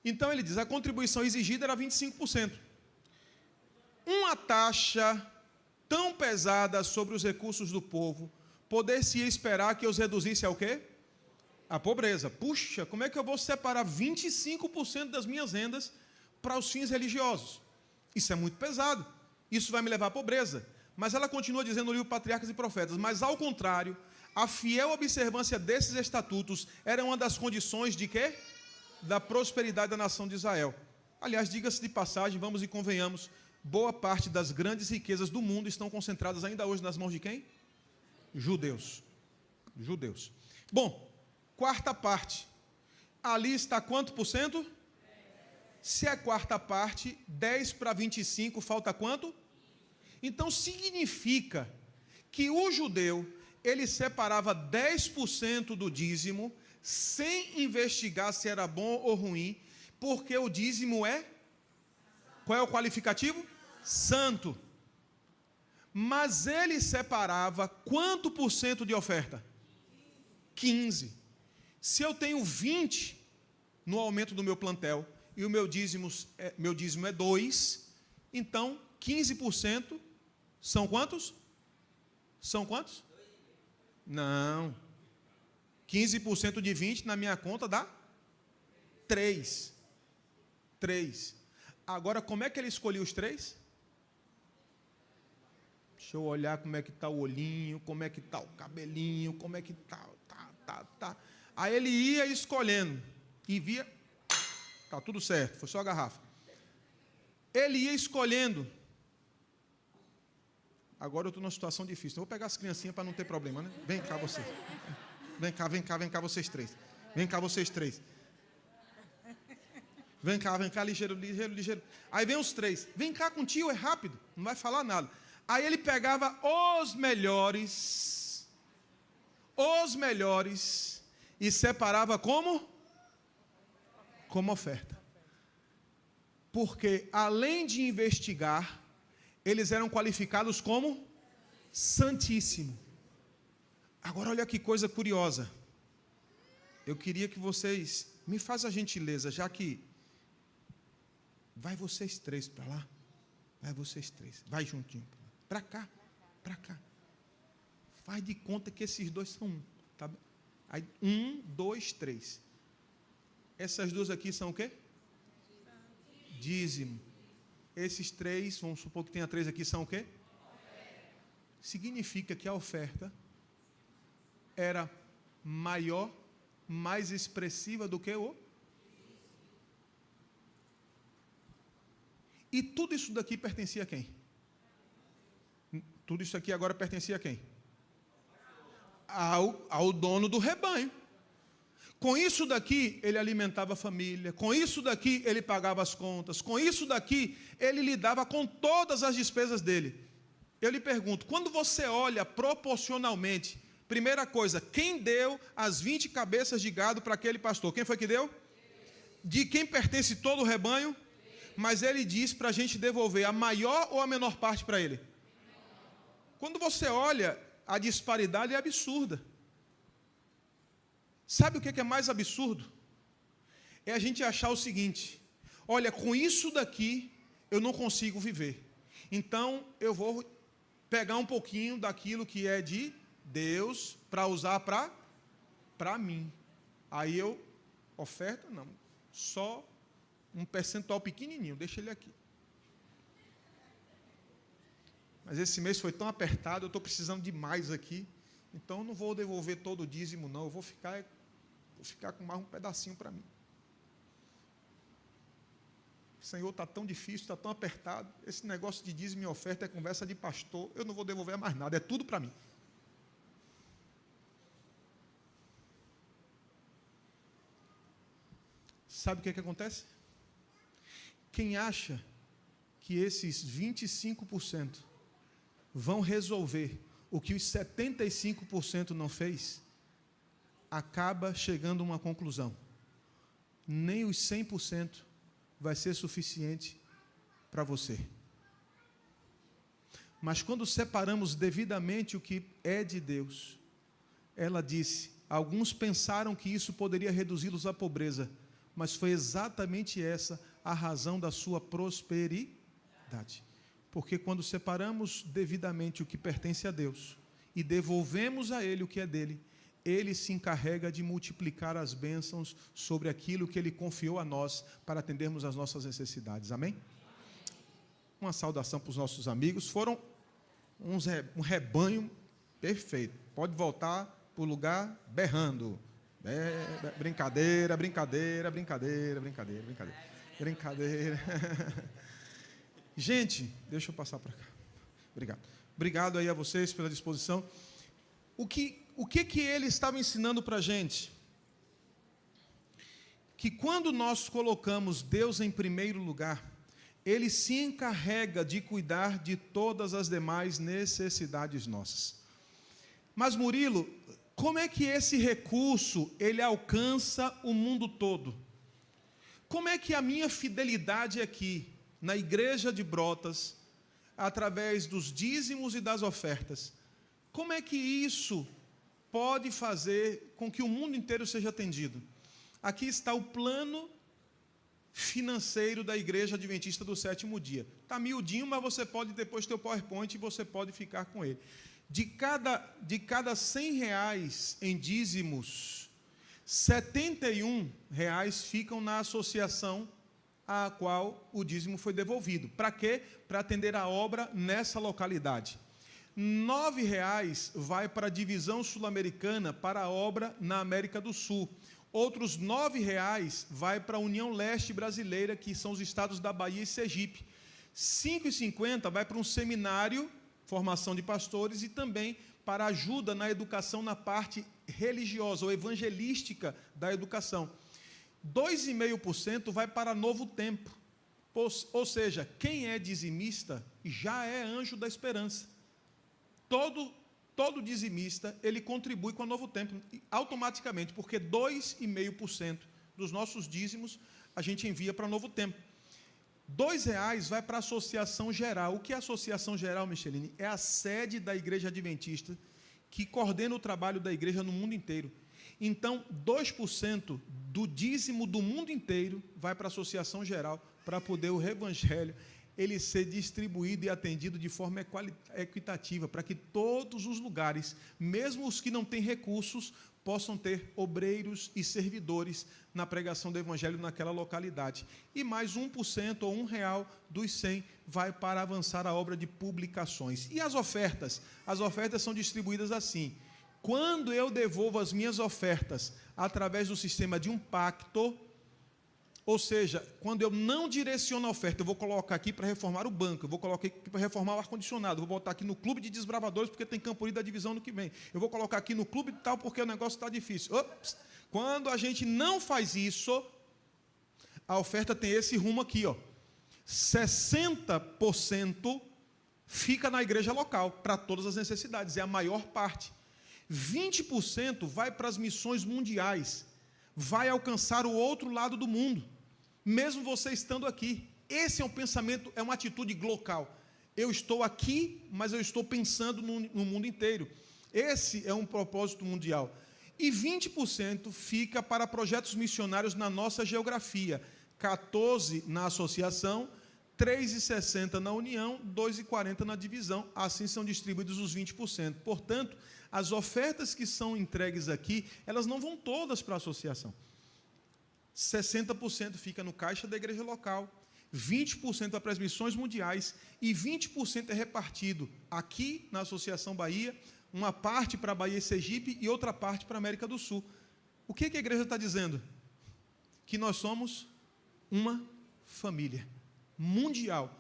Então ele diz, a contribuição exigida era 25%. Uma taxa tão pesada sobre os recursos do povo, poder-se esperar que os reduzisse ao quê? A pobreza. Puxa, como é que eu vou separar 25% das minhas rendas para os fins religiosos? Isso é muito pesado. Isso vai me levar à pobreza. Mas ela continua dizendo no livro Patriarcas e Profetas, mas ao contrário, a fiel observância desses estatutos era uma das condições de quê? Da prosperidade da nação de Israel. Aliás, diga-se de passagem, vamos e convenhamos, boa parte das grandes riquezas do mundo estão concentradas ainda hoje nas mãos de quem? Judeus. Judeus. Bom, quarta parte. Ali está quanto por cento? Se é quarta parte, 10 para 25, falta quanto? Então significa que o judeu, ele separava 10% do dízimo, sem investigar se era bom ou ruim, porque o dízimo é? Qual é o qualificativo? Santo. Mas ele separava quanto por cento de oferta? 15. Se eu tenho 20 no aumento do meu plantel, e o meu dízimo é 2, então 15% são quantos? São quantos? Não. 15% de 20 na minha conta dá 3. 3. Agora, como é que ele escolheu os 3? Deixa eu olhar como é que está o olhinho, como é que está o cabelinho, como é que está. Aí ele ia escolhendo e via, está tudo certo, foi só a garrafa. Ele ia escolhendo. Agora eu estou numa situação difícil. Eu vou pegar as criancinhas para não ter problema, né? Vem cá você. Vem cá vocês três. Vem cá vocês três. Vem cá, ligeiro. Aí vem os 3. Vem cá com o tio, é rápido, não vai falar nada. Aí ele pegava os melhores e separava como? Como oferta. Porque além de investigar, eles eram qualificados como santíssimo. Agora olha que coisa curiosa. Eu queria que vocês me façam a gentileza, já que vai vocês 3 para lá. Vai vocês 3. Vai juntinho. Para cá. Faz de conta que esses 2 são 1. Tá? Aí 1, 2, 3. Essas 2 aqui são o quê? Dízimo. Esses 3, vamos supor que tenha 3 aqui, são o quê? Significa que a oferta era maior, mais expressiva do que o. E tudo isso daqui pertencia a quem? Tudo isso aqui agora pertencia a quem? Ao dono do rebanho. Com isso daqui, ele alimentava a família. Com isso daqui, ele pagava as contas. Com isso daqui, ele lidava com todas as despesas dele. Eu lhe pergunto, quando você olha proporcionalmente, primeira coisa, quem deu as 20 cabeças de gado para aquele pastor? Quem foi que deu? De quem pertence todo o rebanho? Mas ele diz para a gente devolver a maior ou a menor parte para ele? Quando você olha, a disparidade é absurda. Sabe o que é mais absurdo? É a gente achar o seguinte: olha, com isso daqui eu não consigo viver, então eu vou pegar um pouquinho daquilo que é de Deus para usar para mim. Aí eu oferta, não, só um percentual pequenininho, deixa ele aqui. Mas esse mês foi tão apertado, eu estou precisando de mais aqui, então eu não vou devolver todo o dízimo não, eu vou ficar com mais um pedacinho para mim. Senhor, está tão difícil, está tão apertado, esse negócio de dízimo e oferta é conversa de pastor, eu não vou devolver mais nada, é tudo para mim. sabe o que acontece? Quem acha que esses 25% vão resolver o que os 75% não fez, acaba chegando a uma conclusão: nem os 100% vai ser suficiente para você. Mas quando separamos devidamente o que é de Deus, ela disse, alguns pensaram que isso poderia reduzi-los à pobreza, mas foi exatamente essa a razão da sua prosperidade. Porque quando separamos devidamente o que pertence a Deus e devolvemos a Ele o que é dele, Ele se encarrega de multiplicar as bênçãos sobre aquilo que Ele confiou a nós para atendermos às nossas necessidades. Amém? Uma saudação para os nossos amigos. Foram um rebanho perfeito. Pode voltar para o lugar berrando. Brincadeira, brincadeira, brincadeira, brincadeira, brincadeira. Brincadeira. Gente, deixa eu passar para cá. Obrigado. Obrigado aí a vocês pela disposição. O que ele estava ensinando para a gente? Que quando nós colocamos Deus em primeiro lugar, Ele se encarrega de cuidar de todas as demais necessidades nossas. Mas Murilo, como é que esse recurso ele alcança o mundo todo? Como é que a minha fidelidade aqui, na igreja de Brotas, através dos dízimos e das ofertas, como é que isso pode fazer com que o mundo inteiro seja atendido? Aqui está o plano financeiro da Igreja Adventista do Sétimo Dia. Está miudinho, mas você pode depois ter o PowerPoint e você pode ficar com ele. De cada R$100 em dízimos, R$71 ficam na associação a qual o dízimo foi devolvido. Para quê? Para atender a obra nessa localidade. R$9 vai para a divisão sul-americana, para a obra na América do Sul. Outros R$9 vai para a União Leste Brasileira, que são os estados da Bahia e Sergipe. R$5,50 vai para um seminário, formação de pastores, e também para ajuda na educação na parte religiosa ou evangelística da educação. 2,5% vai para Novo Tempo. Ou seja, quem é dizimista já é anjo da esperança. Todo dizimista, ele contribui com a Novo Tempo, automaticamente, porque 2,5% dos nossos dízimos a gente envia para Novo Tempo. R$2 vai para a Associação Geral. O que é a Associação Geral, Micheline? É a sede da Igreja Adventista, que coordena o trabalho da igreja no mundo inteiro. Então, 2% do dízimo do mundo inteiro vai para a Associação Geral, para poder o Evangelho ele ser distribuído e atendido de forma equitativa, para que todos os lugares, mesmo os que não têm recursos, possam ter obreiros e servidores na pregação do Evangelho naquela localidade. E mais 1% ou R$1 dos 100 vai para avançar a obra de publicações. E as ofertas? As ofertas são distribuídas assim. Quando eu devolvo as minhas ofertas através do sistema de um pacto, ou seja, quando eu não direciono a oferta, eu vou colocar aqui para reformar o banco, eu vou colocar aqui para reformar o ar-condicionado, vou botar aqui no clube de desbravadores porque tem Campo da divisão no que vem, eu vou colocar aqui no clube de tal porque o negócio está difícil. Ops! Quando a gente não faz isso, a oferta tem esse rumo aqui, 60% fica na igreja local, para todas as necessidades, é a maior parte. 20% vai para as missões mundiais, vai alcançar o outro lado do mundo, mesmo você estando aqui. Esse é um pensamento, é uma atitude glocal. Eu estou aqui, mas eu estou pensando no mundo inteiro. Esse é um propósito mundial. E 20% fica para projetos missionários na nossa geografia. 14% na associação, 3,60 na união, 2,40 na divisão. Assim são distribuídos os 20%. Portanto, as ofertas que são entregues aqui, elas não vão todas para a associação. 60% fica no caixa da igreja local, 20% para as missões mundiais e 20% é repartido aqui na Associação Bahia, uma parte para a Bahia e Sergipe e outra parte para a América do Sul. O que a igreja está dizendo? Que nós somos uma família mundial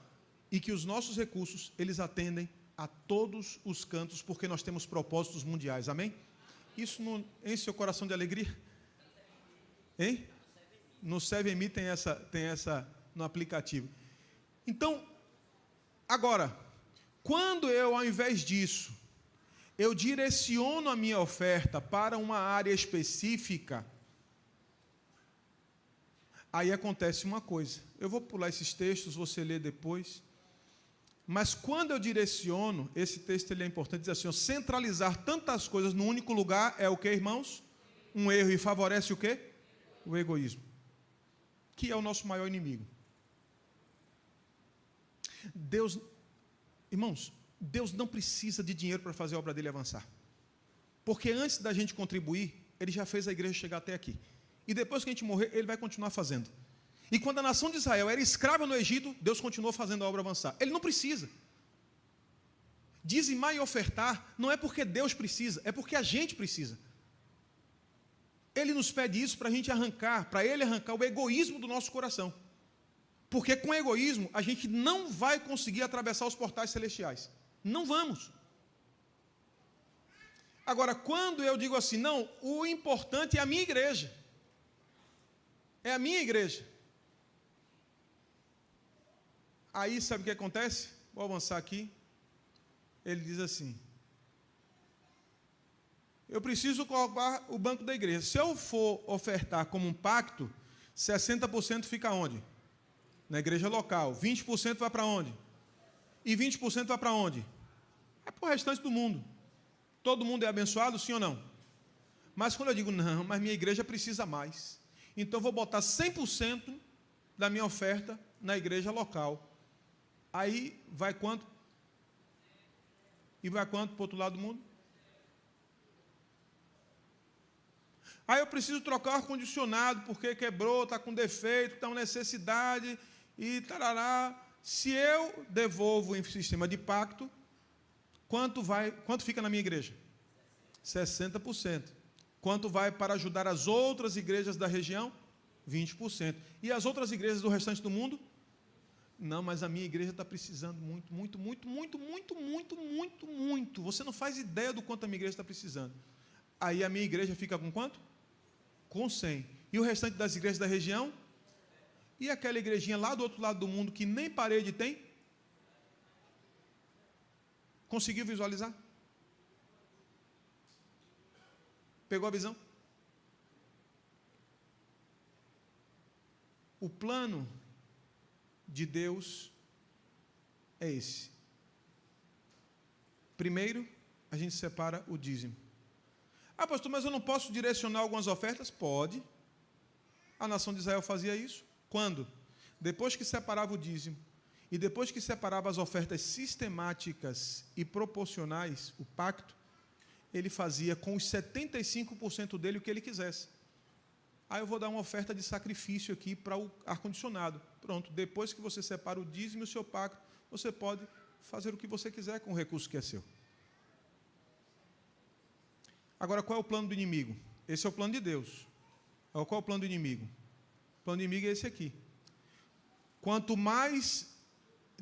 e que os nossos recursos, eles atendem a todos os cantos, porque nós temos propósitos mundiais. Amém? Isso não enche seu coração de alegria? Hein? No 7Me tem essa no aplicativo. Então, agora, quando eu, ao invés disso, eu direciono a minha oferta para uma área específica, aí acontece uma coisa. Eu vou pular esses textos, você lê depois. Mas quando eu direciono, esse texto ele é importante, diz assim, centralizar tantas coisas num único lugar é o que, irmãos? Um erro, e favorece o quê? O egoísmo, que é o nosso maior inimigo. Deus, irmãos, Deus não precisa de dinheiro para fazer a obra dele avançar. Porque antes da gente contribuir, ele já fez a igreja chegar até aqui. E depois que a gente morrer, ele vai continuar fazendo. E quando a nação de Israel era escrava no Egito, Deus continuou fazendo a obra avançar. Ele não precisa. Dizimar e ofertar não é porque Deus precisa, é porque a gente precisa. Ele nos pede isso para a gente arrancar, para ele arrancar o egoísmo do nosso coração. Porque com egoísmo, a gente não vai conseguir atravessar os portais celestiais. Não vamos. Agora, quando eu digo assim, não, o importante é a minha igreja. É a minha igreja. Aí, sabe o que acontece? Vou avançar aqui. Ele diz assim, eu preciso colocar o banco da igreja. Se eu for ofertar como um pacto, 60% fica onde? Na igreja local. 20% vai para onde? E 20% vai para onde? É para o restante do mundo. Todo mundo é abençoado, sim ou não? Mas quando eu digo, não, mas minha igreja precisa mais. Então eu vou botar 100% da minha oferta na igreja local. Aí vai quanto? E vai quanto para o outro lado do mundo? Aí eu preciso trocar o ar-condicionado porque quebrou, está com defeito, está com necessidade e tarará. Se eu devolvo em sistema de pacto, quanto fica na minha igreja? 60%. Quanto vai para ajudar as outras igrejas da região? 20%. E as outras igrejas do restante do mundo? Não, mas a minha igreja está precisando muito, muito, muito, muito, muito, muito, muito, muito. Você não faz ideia do quanto a minha igreja está precisando. Aí a minha igreja fica com quanto? Com 100. E o restante das igrejas da região? E aquela igrejinha lá do outro lado do mundo que nem parede tem? Conseguiu visualizar? Pegou a visão? O plano de Deus é esse. Primeiro, a gente separa o dízimo. Ah, pastor, mas eu não posso direcionar algumas ofertas? Pode. A nação de Israel fazia isso. Quando? Depois que separava o dízimo e depois que separava as ofertas sistemáticas e proporcionais, o pacto, ele fazia com os 75% dele o que ele quisesse. Ah, eu vou dar uma oferta de sacrifício aqui para o ar-condicionado. Pronto, depois que você separa o dízimo e o seu pacto, você pode fazer o que você quiser com o recurso que é seu. Agora, qual é o plano do inimigo? Esse é o plano de Deus. Qual é o plano do inimigo? O plano do inimigo é esse aqui. Quanto mais...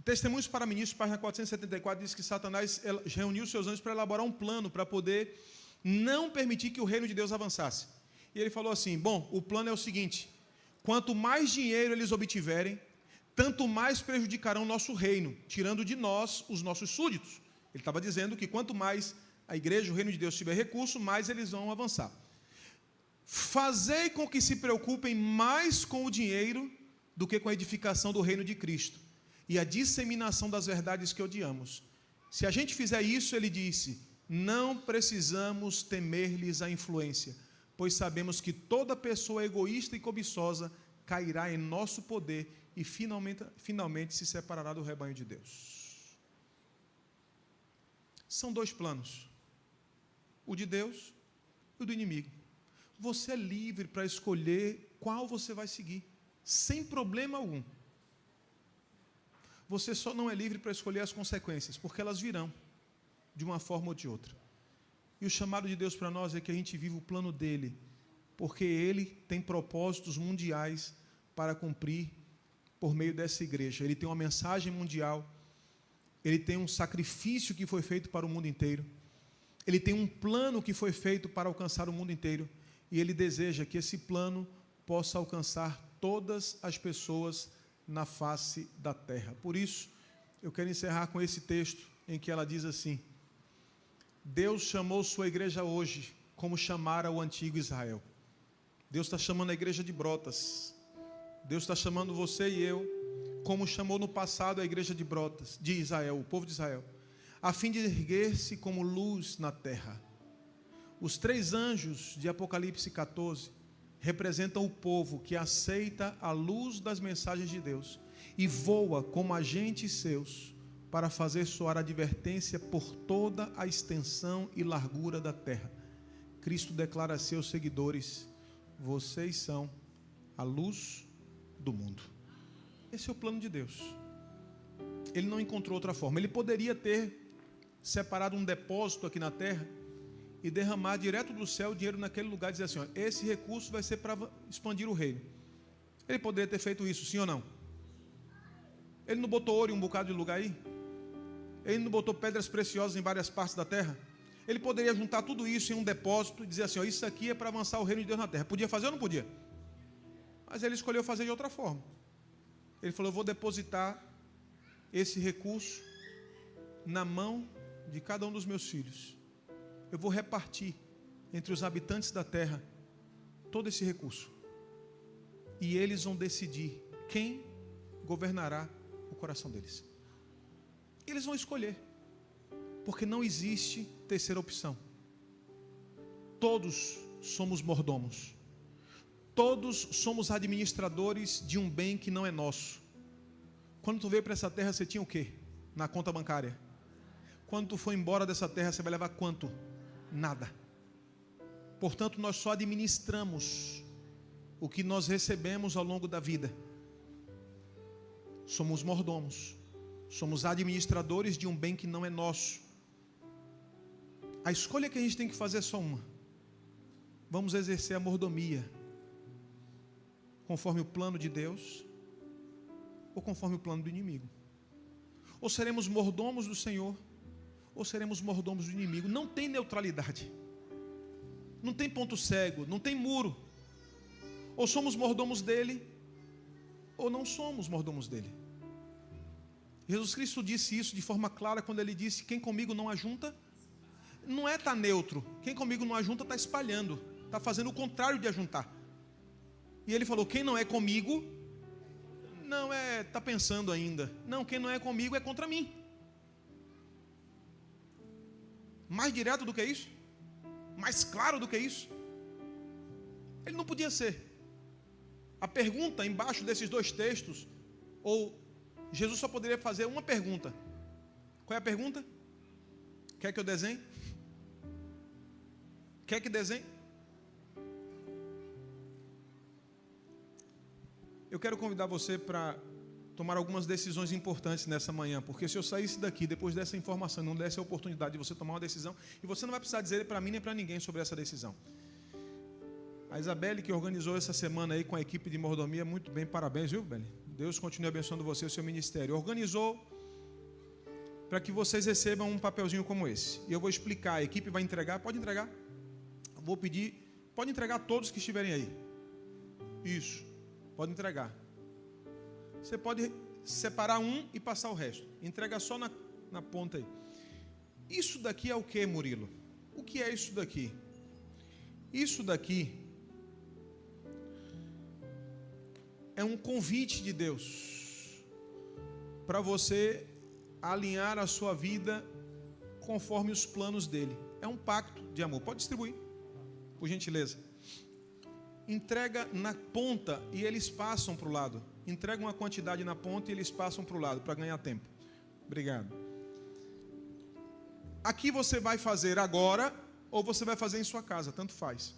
Testemunhos para Ministros, página 474, diz que Satanás reuniu seus anjos para elaborar um plano para poder não permitir que o reino de Deus avançasse. E ele falou assim, bom, o plano é o seguinte, quanto mais dinheiro eles obtiverem, tanto mais prejudicarão o nosso reino, tirando de nós os nossos súditos. Ele estava dizendo que quanto mais a igreja, o reino de Deus tiver recurso, mais eles vão avançar. Fazei com que se preocupem mais com o dinheiro do que com a edificação do reino de Cristo e a disseminação das verdades que odiamos. Se a gente fizer isso, ele disse, não precisamos temer-lhes a influência, pois sabemos que toda pessoa egoísta e cobiçosa cairá em nosso poder e finalmente se separará do rebanho de Deus. São dois planos, o de Deus e o do inimigo. Você é livre para escolher qual você vai seguir, sem problema algum. Você só não é livre para escolher as consequências, porque elas virão, de uma forma ou de outra. E o chamado de Deus para nós é que a gente viva o plano dele, porque ele tem propósitos mundiais para cumprir por meio dessa igreja. Ele tem uma mensagem mundial, ele tem um sacrifício que foi feito para o mundo inteiro, ele tem um plano que foi feito para alcançar o mundo inteiro, e ele deseja que esse plano possa alcançar todas as pessoas na face da terra. Por isso, eu quero encerrar com esse texto em que ela diz assim: Deus chamou sua igreja hoje como chamara o antigo Israel. Deus está chamando a igreja de Brotas. Deus está chamando você e eu, como chamou no passado a igreja de Brotas, de Israel, o povo de Israel, a fim de erguer-se como luz na terra. Os 3 anjos de Apocalipse 14 representam o povo que aceita a luz das mensagens de Deus e voa como agentes seus para fazer soar advertência por toda a extensão e largura da terra. Cristo declara a seus seguidores: vocês são a luz do mundo. Esse é o plano de Deus. Ele não encontrou outra forma. Ele poderia ter separado um depósito aqui na terra e derramar direto do céu o dinheiro naquele lugar e dizer assim: ó, esse recurso vai ser para expandir o reino. Ele poderia ter feito isso, sim ou não? Ele não botou ouro em um bocado de lugar aí? Ele não botou pedras preciosas em várias partes da terra? Ele poderia juntar tudo isso em um depósito e dizer assim: ó, isso aqui é para avançar o reino de Deus na terra. Podia fazer ou não podia? Mas ele escolheu fazer de outra forma. Ele falou: eu vou depositar esse recurso na mão de cada um dos meus filhos. Eu vou repartir entre os habitantes da terra todo esse recurso. E eles vão decidir quem governará o coração deles. Eles vão escolher. Porque não existe terceira opção. Todos somos mordomos. Todos somos administradores de um bem que não é nosso. Quando tu veio para essa terra, você tinha o quê? Na conta bancária. Quando tu for embora dessa terra, você vai levar quanto? Nada. Portanto, nós só administramos o que nós recebemos ao longo da vida. Somos mordomos. Somos administradores de um bem que não é nosso. A escolha que a gente tem que fazer é só uma. Vamos exercer a mordomia conforme o plano de Deus ou conforme o plano do inimigo. Ou seremos mordomos do Senhor ou seremos mordomos do inimigo. Não tem neutralidade. Não tem ponto cego, não tem muro. Ou somos mordomos dele ou não somos mordomos dele. Jesus Cristo disse isso de forma clara quando ele disse: quem comigo não ajunta, não é estar neutro. Quem comigo não ajunta está espalhando, está fazendo o contrário de ajuntar. E ele falou: quem não é comigo, não é, está pensando ainda. Não, quem não é comigo é contra mim. Mais direto do que isso? Mais claro do que isso? Ele não podia ser. A pergunta embaixo desses 2 textos, ou Jesus só poderia fazer uma pergunta. Qual é a pergunta? Quer que eu desenhe? Quer que desenhe? Eu quero convidar você para tomar algumas decisões importantes nessa manhã, porque se eu saísse daqui depois dessa informação, não desse a oportunidade de você tomar uma decisão, e você não vai precisar dizer para mim nem para ninguém sobre essa decisão. A Isabelle, que organizou essa semana aí com a equipe de mordomia, muito bem, parabéns, viu, Belle? Deus continue abençoando você e o seu ministério. Organizou para que vocês recebam um papelzinho como esse. E eu vou explicar, a equipe vai entregar, pode entregar. Eu vou pedir, pode entregar todos que estiverem aí. Isso, pode entregar. Você pode separar um e passar o resto. Entrega só na ponta aí. Isso daqui é o que, Murilo? O que é isso daqui? Isso daqui é um convite de Deus para você alinhar a sua vida conforme os planos dele. É um pacto de amor. Pode distribuir, por gentileza. Entrega na ponta e eles passam para o lado. Entrega uma quantidade na ponta e eles passam para o lado para ganhar tempo. Obrigado. Aqui você vai fazer agora ou você vai fazer em sua casa, tanto faz.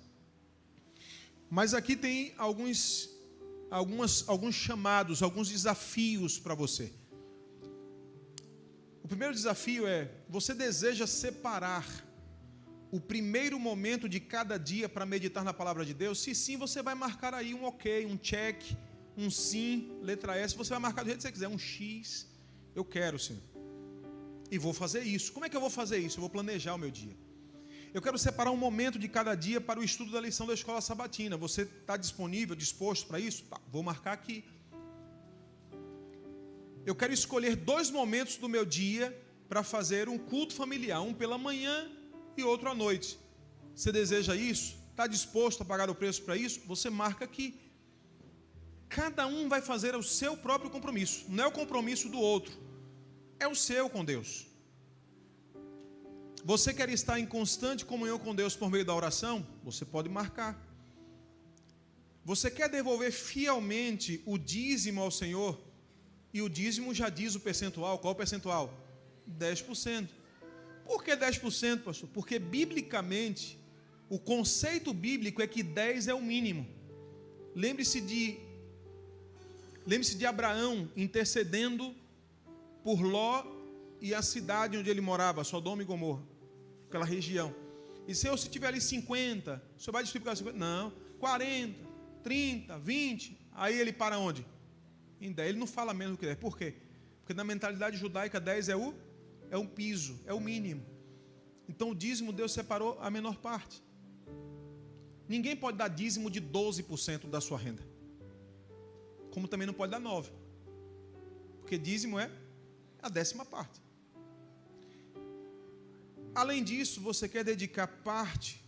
Mas aqui tem alguns chamados, alguns desafios para você. O primeiro desafio é: você deseja separar o primeiro momento de cada dia para meditar na palavra de Deus? Se sim, você vai marcar aí um ok, um check, um sim, letra S. Você vai marcar do jeito que você quiser, um X. Eu quero, Senhor, e vou fazer isso. Como é que eu vou fazer isso? Eu vou planejar o meu dia. Eu quero separar um momento de cada dia para o estudo da lição da escola sabatina. Você está disponível, disposto para isso? Tá, vou marcar aqui. Eu quero escolher 2 momentos do meu dia para fazer um culto familiar, um pela manhã e outro à noite. Você deseja isso? Está disposto a pagar o preço para isso? Você marca aqui. Cada um vai fazer o seu próprio compromisso, não é o compromisso do outro, é o seu com Deus. Você quer estar em constante comunhão com Deus por meio da oração? Você pode marcar. Você quer devolver fielmente o dízimo ao Senhor? E o dízimo já diz o percentual. Qual o percentual? 10%. Por que 10%, pastor? Porque biblicamente, o conceito bíblico é que 10 é o mínimo. Lembre-se de Abraão intercedendo por Ló e a cidade onde ele morava, Sodoma e Gomorra, aquela região. E se tiver ali 50, o senhor vai distribuir 50? Não, 40, 30, 20. Aí ele para onde? Em 10. Ele não fala menos do que 10. Por quê? Porque na mentalidade judaica 10 é um piso, é o mínimo. Então o dízimo Deus separou a menor parte. Ninguém pode dar dízimo de 12% da sua renda. Como também não pode dar 9%. Porque dízimo é a 10ª parte. Além disso, você quer dedicar parte,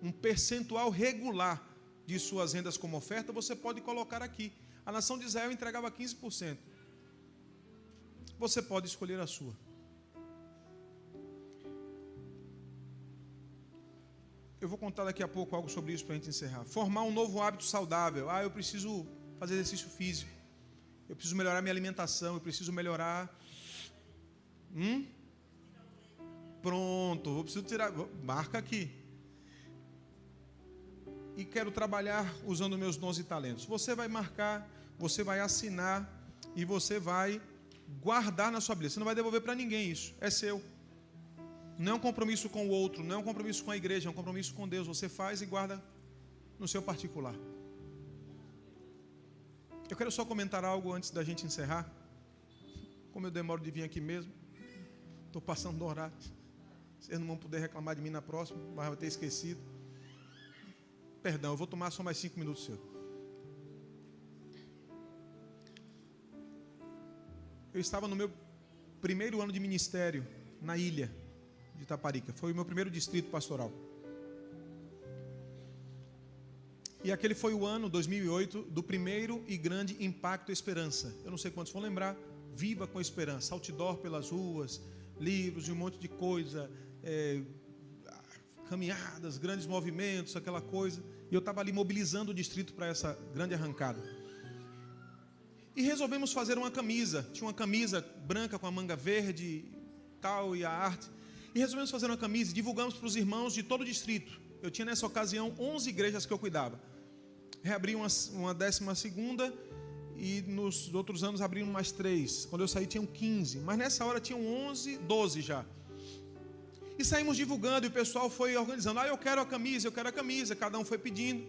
um percentual regular de suas rendas como oferta, você pode colocar aqui. A nação de Israel entregava 15%. Você pode escolher a sua. Eu vou contar daqui a pouco algo sobre isso para a gente encerrar. Formar um novo hábito saudável. Eu preciso fazer exercício físico. Eu preciso melhorar minha alimentação. Eu preciso melhorar... Pronto, eu preciso tirar... Marca aqui. E quero trabalhar usando meus dons e talentos. Você vai marcar, você vai assinar e você vai guardar na sua Bíblia. Você não vai devolver para ninguém isso. É seu. Não é um compromisso com o outro, não é um compromisso com a igreja, é um compromisso com Deus. Você faz e guarda no seu particular. Eu quero só comentar algo antes da gente encerrar. Como eu demoro de vir aqui mesmo, estou passando do horário. Vocês não vão poder reclamar de mim na próxima, mas vai ter esquecido. Perdão, eu vou tomar só mais 5 minutos seu. Eu estava no meu primeiro ano de ministério na ilha de Itaparica. Foi o meu primeiro distrito pastoral. E aquele foi o ano, 2008, do primeiro e grande Impacto Esperança. Eu não sei quantos vão lembrar. Viva com Esperança. Outdoor pelas ruas, livros e um monte de coisa. Caminhadas, grandes movimentos, aquela coisa. E eu estava ali mobilizando o distrito para essa grande arrancada. E resolvemos fazer uma camisa. Tinha uma camisa branca com a manga verde, tal, e a arte. E resolvemos fazer uma camisa e divulgamos para os irmãos de todo o distrito. Eu tinha nessa ocasião 11 igrejas que eu cuidava. Reabri uma 12ª e nos outros anos abriram mais 3. Quando eu saí tinham 15, mas nessa hora tinham 11, 12 já. E saímos divulgando e o pessoal foi organizando. Eu quero a camisa, eu quero a camisa. Cada um foi pedindo.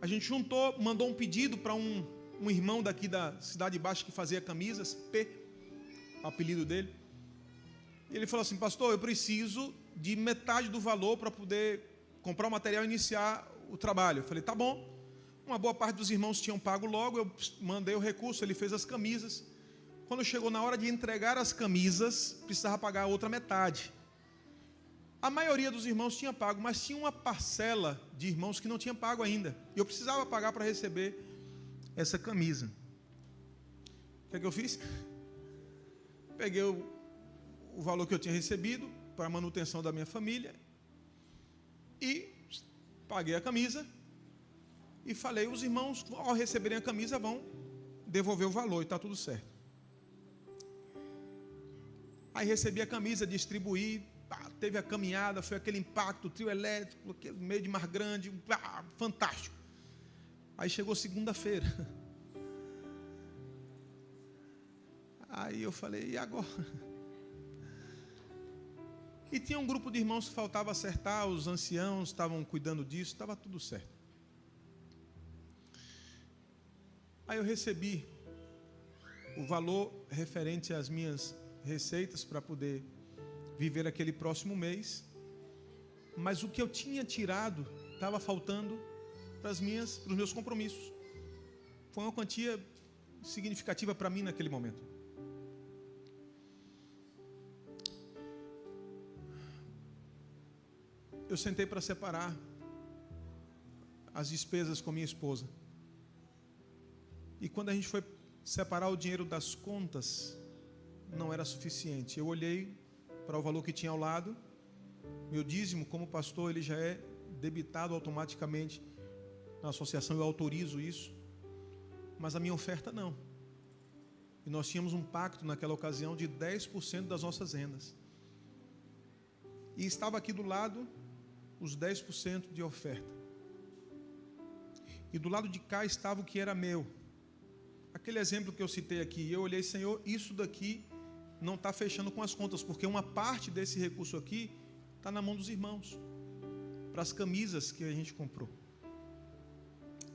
A gente juntou, mandou um pedido para um irmão daqui da Cidade Baixa que fazia camisas, P, o apelido dele. E ele falou assim: pastor, eu preciso de metade do valor para poder comprar o material e iniciar o trabalho. Eu falei, tá bom. Uma boa parte dos irmãos tinham pago logo, eu mandei o recurso, ele fez as camisas. Quando chegou na hora de entregar as camisas, precisava pagar a outra metade. A maioria dos irmãos tinha pago, mas tinha uma parcela de irmãos que não tinha pago ainda. E eu precisava pagar para receber essa camisa. O que é que eu fiz? Peguei o valor que eu tinha recebido para a manutenção da minha família e paguei a camisa e falei, os irmãos ao receberem a camisa vão devolver o valor e está tudo certo. Aí recebi a camisa, distribuí, teve a caminhada, foi aquele impacto, trio elétrico, aquele meio de Mar Grande, fantástico. Aí chegou segunda-feira. Aí eu falei, e agora? E tinha um grupo de irmãos que faltava acertar, os anciãos estavam cuidando disso, estava tudo certo. Aí eu recebi o valor referente às minhas receitas para poder viver aquele próximo mês. mas o que eu tinha tirado estava faltando para os meus compromissos. Foi uma quantia significativa para mim naquele momento. Eu sentei para separar as despesas com minha esposa. E quando a gente foi separar o dinheiro das contas, não era suficiente. Eu olhei para o valor que tinha ao lado. Meu dízimo, como pastor, ele já é debitado automaticamente na associação, eu autorizo isso. Mas a minha oferta não. E nós tínhamos um pacto naquela ocasião de 10% das nossas rendas. E estava aqui do lado os 10% de oferta. E do lado de cá estava o que era meu. Aquele exemplo que eu citei aqui, eu olhei, Senhor, isso daqui não está fechando com as contas, porque uma parte desse recurso aqui está na mão dos irmãos, para as camisas que a gente comprou.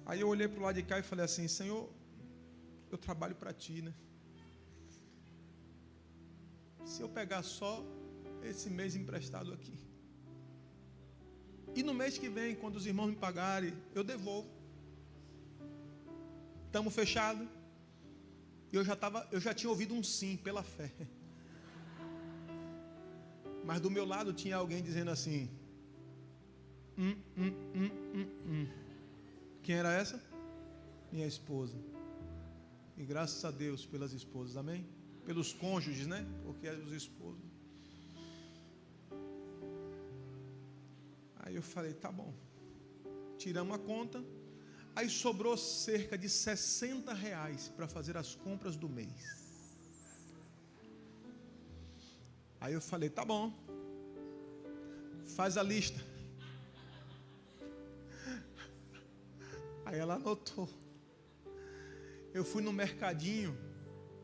Aí eu olhei para o lado de cá e falei assim, Senhor, eu trabalho para Ti, né? Se eu pegar só esse mês emprestado aqui, e no mês que vem, quando os irmãos me pagarem, eu devolvo. Estamos fechados. Eu já tinha ouvido um sim pela fé. Mas do meu lado tinha alguém dizendo assim. Quem era essa? Minha esposa. E graças a Deus pelas esposas, amém? Pelos cônjuges, né? Porque os esposos. Aí eu falei, tá bom. Tiramos a conta. Aí sobrou cerca de R$60 para fazer as compras do mês. Aí eu falei, tá bom. Faz a lista. Aí ela anotou. Eu fui no mercadinho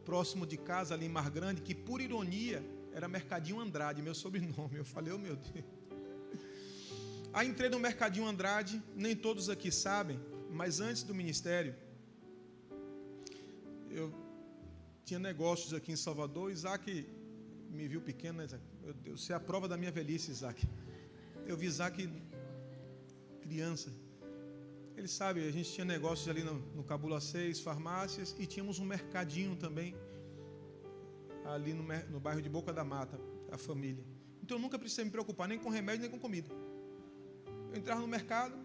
próximo de casa, ali em Mar Grande, que por ironia era Mercadinho Andrade, meu sobrenome. Eu falei, oh meu Deus. Aí entrei no Mercadinho Andrade, nem todos aqui sabem, mas antes do ministério, eu tinha negócios aqui em Salvador. Isaac me viu pequeno, né? Meu Deus, você é a prova da minha velhice, Isaac. Eu vi Isaac criança. Ele sabe, a gente tinha negócios ali no Cabula 6, farmácias, e tínhamos um mercadinho também, ali no bairro de Boca da Mata, a família. Então eu nunca precisei me preocupar, nem com remédio, nem com comida. Eu entrava no mercado,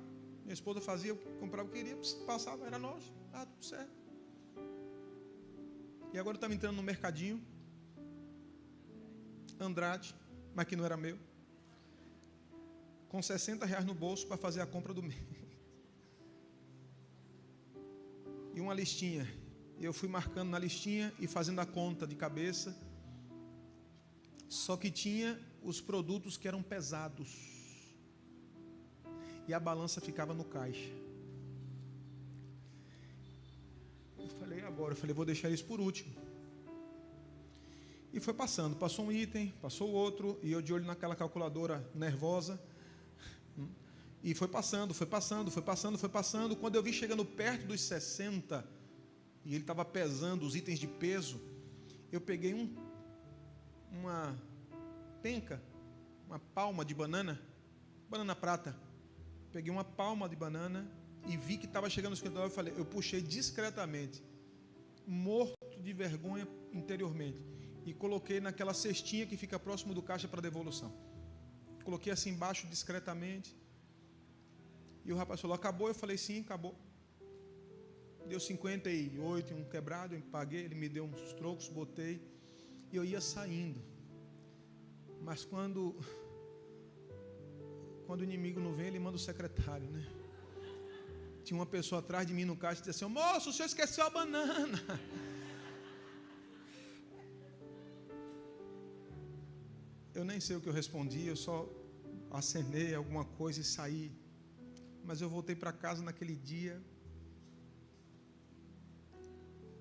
minha esposa fazia, comprava o que queria, passava, era nós, tudo certo. E agora eu estava entrando no mercadinho Andrade, mas que não era meu, com R$60 no bolso para fazer a compra do mês. E uma listinha. E eu fui marcando na listinha e fazendo a conta de cabeça. Só que tinha os produtos que eram pesados. E a balança ficava no caixa. Eu falei, agora? Eu falei, vou deixar isso por último. E foi passando. Passou um item, passou outro. E eu de olho naquela calculadora nervosa. E foi passando. Quando eu vi chegando perto dos 60, e ele estava pesando os itens de peso, eu peguei uma penca, uma palma de banana prata. Peguei uma palma de banana e vi que estava chegando no escritório. Eu puxei discretamente, morto de vergonha interiormente, e coloquei naquela cestinha que fica próximo do caixa para devolução. Coloquei assim embaixo discretamente. E o rapaz falou, acabou? Eu falei, sim, acabou. Deu 58, um quebrado, eu paguei, ele me deu uns trocos, botei, e eu ia saindo. Mas quando o inimigo não vem, ele manda o secretário, né? Tinha uma pessoa atrás de mim no caixa e disse assim, moço, o senhor esqueceu a banana. Eu nem sei o que eu respondi, eu só acenei alguma coisa e saí. Mas eu voltei para casa naquele dia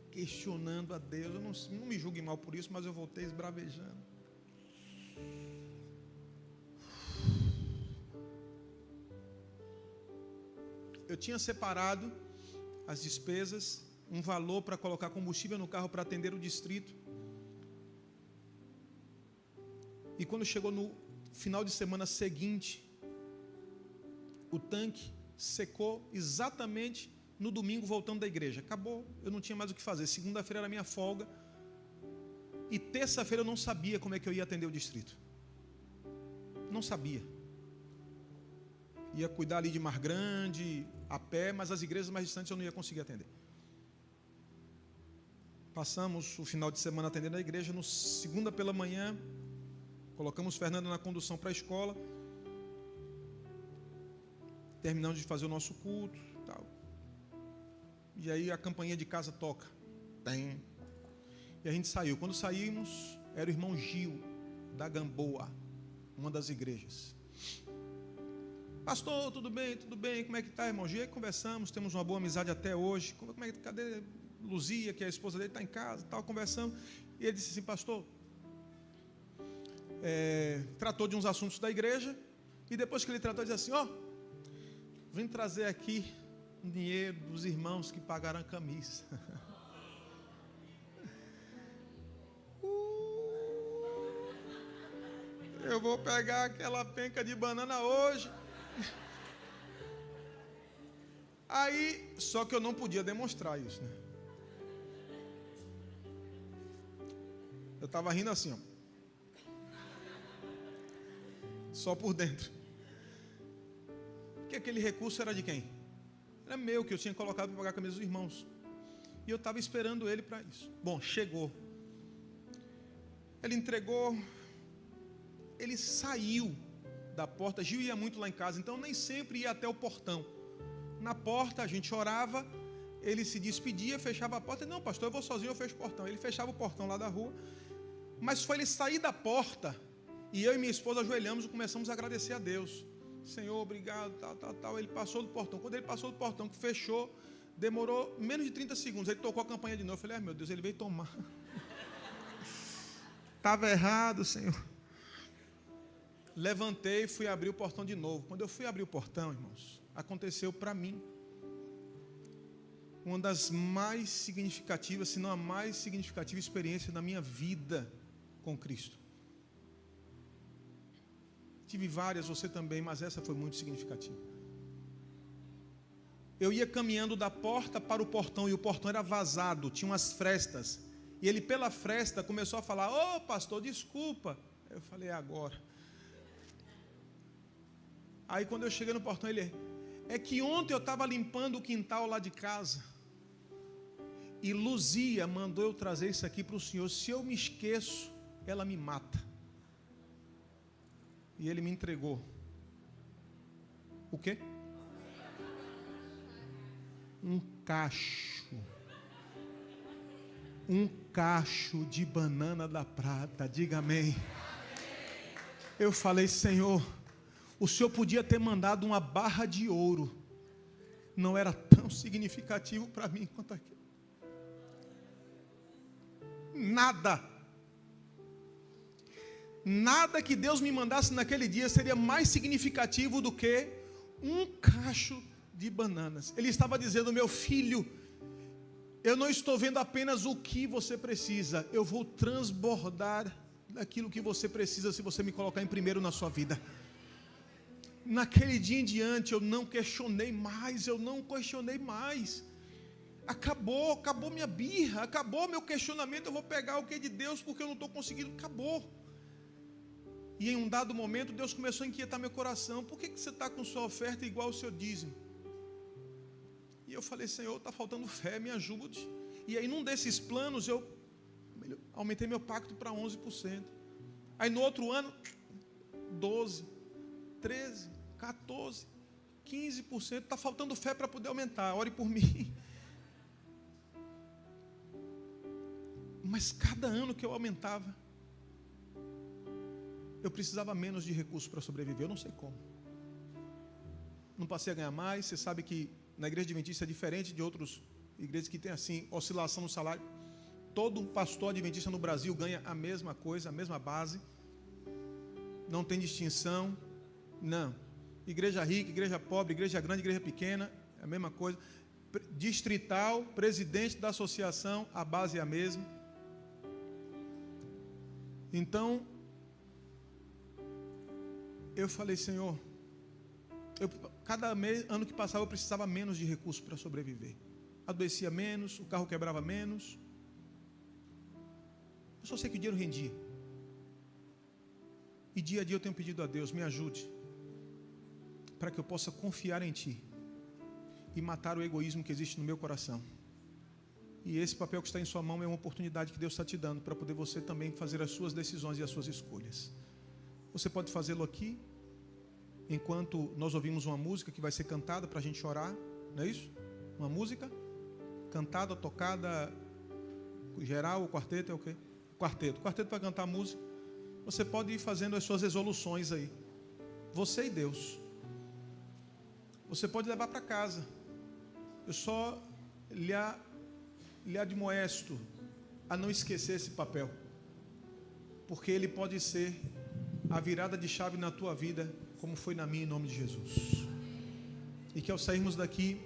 questionando a Deus. Eu não me julgue mal por isso, mas eu voltei esbravejando. Eu tinha separado as despesas, um valor para colocar combustível no carro para atender o distrito. E quando chegou no final de semana seguinte, o tanque secou exatamente no domingo voltando da igreja. Acabou, eu não tinha mais o que fazer. Segunda-feira era minha folga. E terça-feira eu não sabia como é que eu ia atender o distrito. Não sabia. Ia cuidar ali de Mar Grande, a pé, mas as igrejas mais distantes eu não ia conseguir atender. Passamos o final de semana atendendo a igreja. No segunda pela manhã, colocamos Fernando na condução para a escola. Terminamos de fazer o nosso culto, tal. E aí a campainha de casa toca. Tem. E a gente saiu. Quando saímos, era o irmão Gil, da Gamboa, uma das igrejas. Pastor, tudo bem? Tudo bem? Como é que está, irmão Gil? Aí conversamos, temos uma boa amizade até hoje. Cadê Luzia, que é a esposa dele, está em casa, tal, conversamos. E ele disse assim, pastor, tratou de uns assuntos da igreja. E depois que ele tratou, ele disse assim, vim trazer aqui um dinheiro dos irmãos que pagaram a camisa. Eu vou pegar aquela penca de banana hoje. Aí, só que eu não podia demonstrar isso, né? Eu estava rindo assim, ó. Só por dentro. Porque aquele recurso era de quem? Era meu, que eu tinha colocado para pagar a camisa dos irmãos. E eu estava esperando ele para isso. Bom, chegou. Ele entregou. Ele saiu da porta. Gil ia muito lá em casa, então nem sempre ia até o portão. Na porta a gente orava, ele se despedia, fechava a porta. Não, pastor, eu vou sozinho, eu fecho o portão. Ele fechava o portão lá da rua. Mas foi ele sair da porta, e eu e minha esposa ajoelhamos e começamos a agradecer a Deus. Senhor, obrigado, tal. Ele passou do portão. Quando ele passou do portão, que fechou, demorou menos de 30 segundos. Ele tocou a campanha de novo. Eu falei, meu Deus, ele veio tomar. Estava errado, Senhor. Levantei e fui abrir o portão de novo. Quando eu fui abrir o portão, irmãos, aconteceu para mim uma das mais significativas, se não a mais significativa experiência da minha vida com Cristo. Tive várias, você também, mas essa foi muito significativa. Eu ia caminhando da porta para o portão, e o portão era vazado, tinha umas frestas. E ele, pela fresta, começou a falar, pastor, desculpa. Eu falei, agora. Aí quando eu cheguei no portão, ele, é que ontem eu estava limpando o quintal lá de casa, e Luzia mandou eu trazer isso aqui para o senhor. Se eu me esqueço, ela me mata. E ele me entregou. O quê? Um cacho. Um cacho de banana da prata. Diga amém. Eu falei, Senhor, o Senhor podia ter mandado uma barra de ouro. Não era tão significativo para mim quanto aquilo. Nada que Deus me mandasse naquele dia seria mais significativo do que um cacho de bananas. Ele estava dizendo, meu filho, eu não estou vendo apenas o que você precisa, eu vou transbordar daquilo que você precisa se você me colocar em primeiro na sua vida. Naquele dia em diante eu não questionei mais. Acabou minha birra, acabou meu questionamento. Eu vou pegar o que é de Deus porque eu não estou conseguindo, acabou. E em um dado momento Deus começou a inquietar meu coração. Por que você está com sua oferta igual ao seu dízimo? E eu falei, Senhor, está faltando fé, me ajude. E aí num desses planos eu aumentei meu pacto para 11%. Aí no outro ano 12%, 13%, 14%, 15%. Está faltando fé para poder aumentar, ore por mim. Mas cada ano que eu aumentava, eu precisava menos de recursos para sobreviver. Eu não sei como. Não passei a ganhar mais. Você sabe que na igreja adventista é diferente de outras igrejas que tem assim, oscilação no salário. Todo pastor adventista no Brasil ganha a mesma coisa, a mesma base. Não tem distinção. Não. Igreja rica, igreja pobre, igreja grande, igreja pequena, é a mesma coisa. Distrital, presidente da associação, a base é a mesma. Então, eu falei, Senhor, Cada ano que passava eu precisava menos de recursos para sobreviver. Adoecia menos, o carro quebrava menos. Eu só sei que o dinheiro rendia. E dia a dia eu tenho pedido a Deus, me ajude, para que eu possa confiar em Ti e matar o egoísmo que existe no meu coração. E esse papel que está em sua mão é uma oportunidade que Deus está te dando para poder você também fazer as suas decisões e as suas escolhas. Você pode fazê-lo aqui, enquanto nós ouvimos uma música que vai ser cantada para a gente orar, não é isso? Uma música cantada, tocada, geral, o quarteto é o quê? Quarteto. O quarteto vai cantar a música. Você pode ir fazendo as suas resoluções aí. Você e Deus. Você pode levar para casa. Eu só lhe admoesto a não esquecer esse papel. Porque ele pode ser a virada de chave na tua vida, como foi na minha, em nome de Jesus. E que ao sairmos daqui,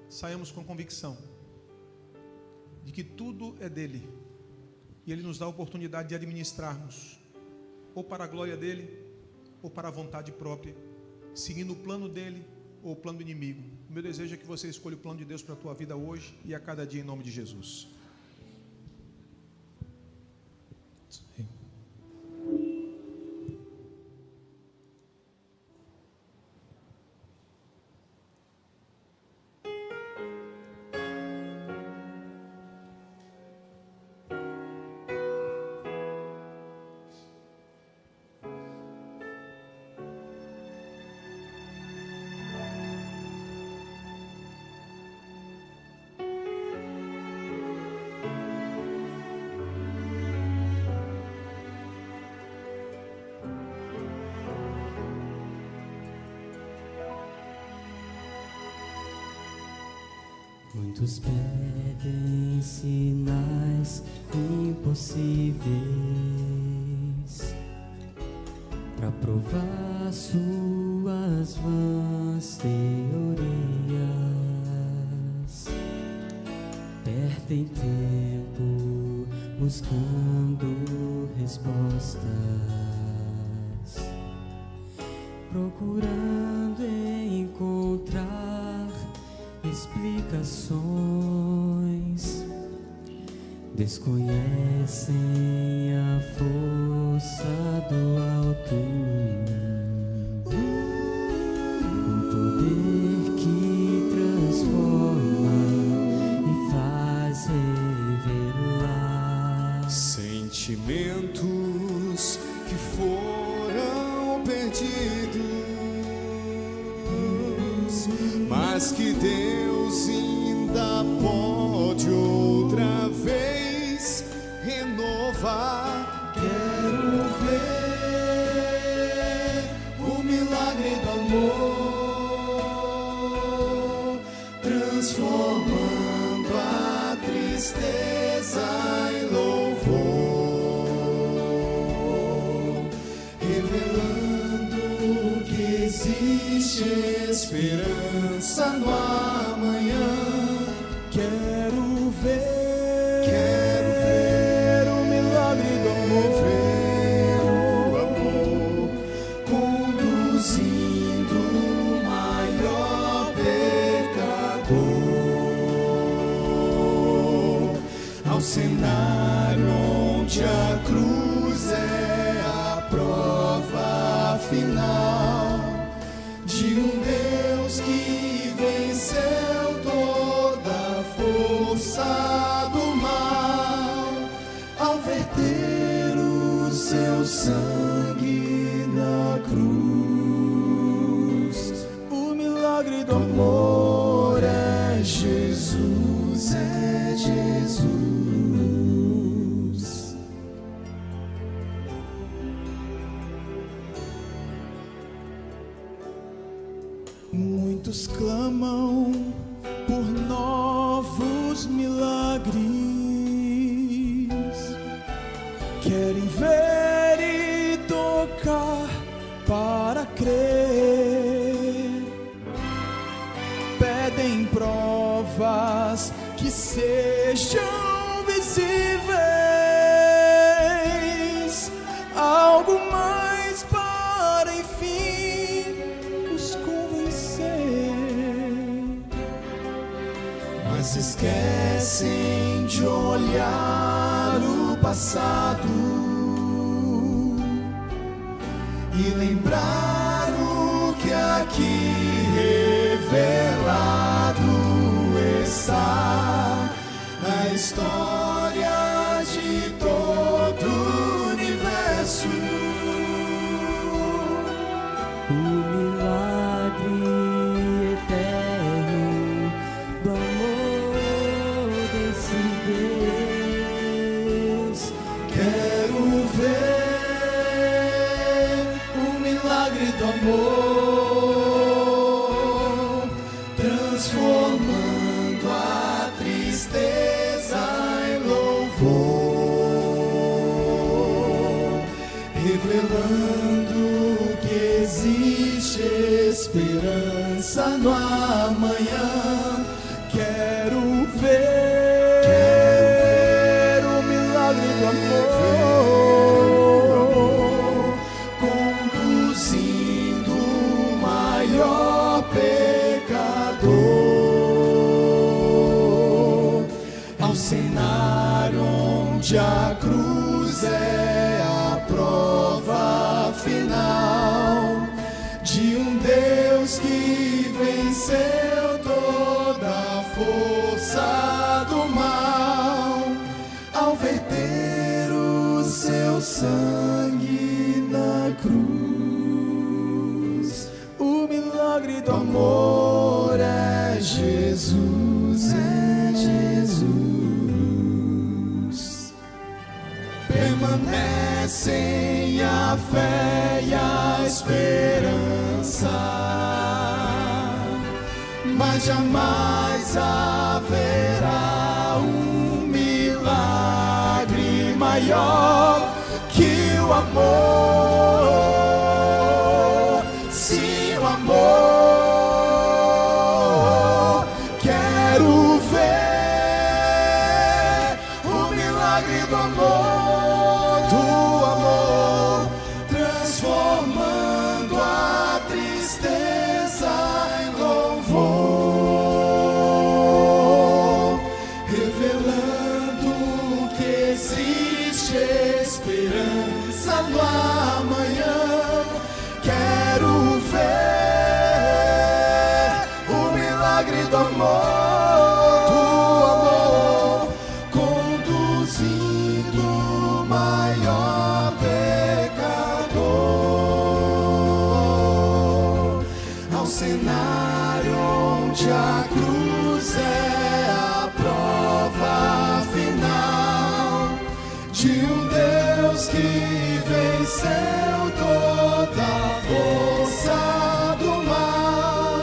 saiamos com convicção de que tudo é dele. E ele nos dá a oportunidade de administrarmos, ou para a glória dele, ou para a vontade própria, seguindo o plano dele ou o plano do inimigo. O meu desejo é que você escolha o plano de Deus para a tua vida hoje e a cada dia, em nome de Jesus. Sim. Muitos pedem sinais impossíveis para provar suas vãs teorias. Perdem tempo buscando respostas, procurando encontrar explicações, desconhecem a força do alto, o poder que transforma e faz revelar sentimentos que foram perdidos, mas que Deus ainda pode outra vez renovar. Quero ver o milagre do amor, transformando a tristeza em louvor, revelando que existe esperança no amanhã. Quero ver o milagre do amor, conduzindo o maior pecador ao cenário onde a cruz é a prova final de um Deus que venceu toda a força do mal ao verter o seu sangue na cruz. O milagre do amor é Jesus, é Jesus. Muitos clamam por novos milagres, querem ver e tocar para crer, pedem provas que sejam visíveis, algo mais para enfim os convencer se esquecem de olhar o passado e lembrar o que aqui revelado está na história de todo o universo. O milagre eterno do amor desse Deus. Quero ver o milagre do amor, transformando a tristeza em louvor, revelando que existe esperança no amanhã. Quero ver o milagre do amor, conduzindo o maior pecador ao cenário onde a cruz é a prova final de um Deus que venceu toda a força do mal ao verter o seu sangue na cruz. O milagre do amor é Jesus, é Jesus. Permanecem a fé e a esperança, mas jamais haverá um milagre maior que o amor. Sim, o amor. Quero ver o milagre do amor, transformando a tristeza em louvor, revelando que existe esperança no amanhã. Quero ver o milagre do amor, conduzindo o maior pecador ao cenário onde a cruz é a prova final de um Deus que venceu toda a força do mal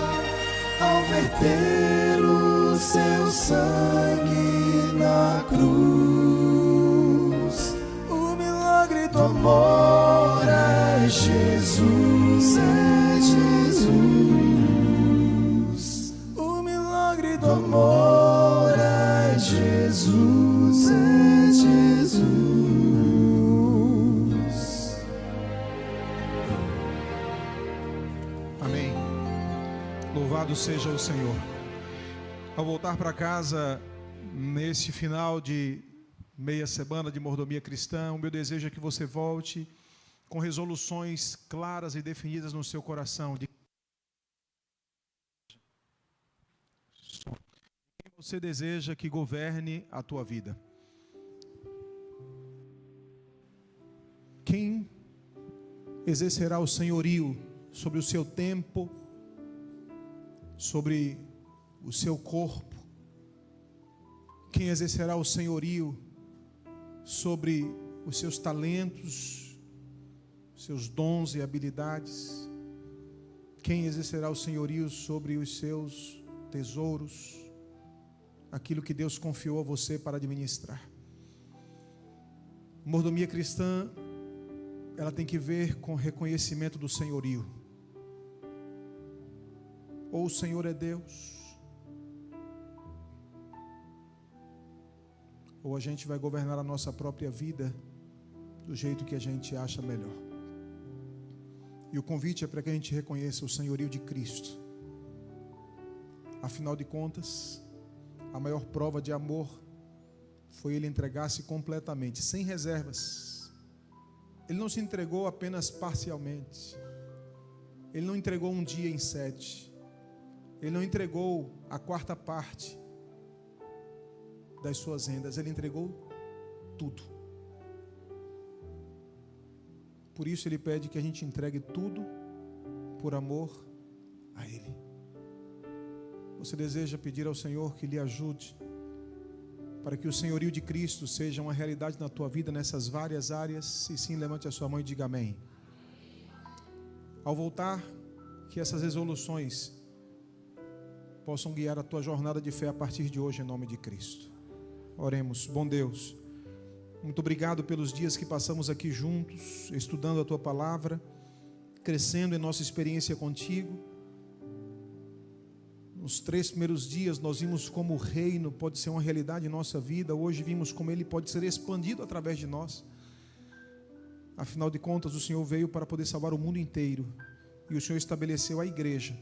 ao verter o seu sangue na cruz. O milagre do amor é Jesus, é Jesus. O milagre do amor é Jesus, é Jesus. Amém. Louvado seja o Senhor. Ao voltar para casa, nesse final de meia semana de mordomia cristã, o meu desejo é que você volte com resoluções claras e definidas no seu coração. De quem você deseja que governe a tua vida. Quem exercerá o senhorio sobre o seu tempo, sobre o seu corpo? Quem exercerá o senhorio sobre os seus talentos, seus dons e habilidades? Quem exercerá o senhorio sobre os seus tesouros, aquilo que Deus confiou a você para administrar? Mordomia cristã, ela tem que ver com reconhecimento do senhorio. Ou o Senhor é Deus, ou a gente vai governar a nossa própria vida do jeito que a gente acha melhor. E o convite é para que a gente reconheça o senhorio de Cristo. Afinal de contas, a maior prova de amor foi Ele entregar-se completamente, sem reservas. Ele não se entregou apenas parcialmente. Ele não entregou um dia em 7. Ele não entregou a 4ª parte das suas rendas. Ele entregou tudo. Por isso Ele pede que a gente entregue tudo por amor a Ele. Você deseja pedir ao Senhor que lhe ajude para que o senhorio de Cristo seja uma realidade na tua vida nessas várias áreas? Se sim, levante a sua mão e diga amém. Ao voltar, que essas resoluções possam guiar a tua jornada de fé a partir de hoje, em nome de Cristo. Oremos. Bom Deus, muito obrigado pelos dias que passamos aqui juntos, estudando a tua palavra, crescendo em nossa experiência contigo. Nos 3 primeiros dias nós vimos como o reino pode ser uma realidade em nossa vida. Hoje vimos como ele pode ser expandido através de nós. Afinal de contas, o Senhor veio para poder salvar o mundo inteiro. E o Senhor estabeleceu a igreja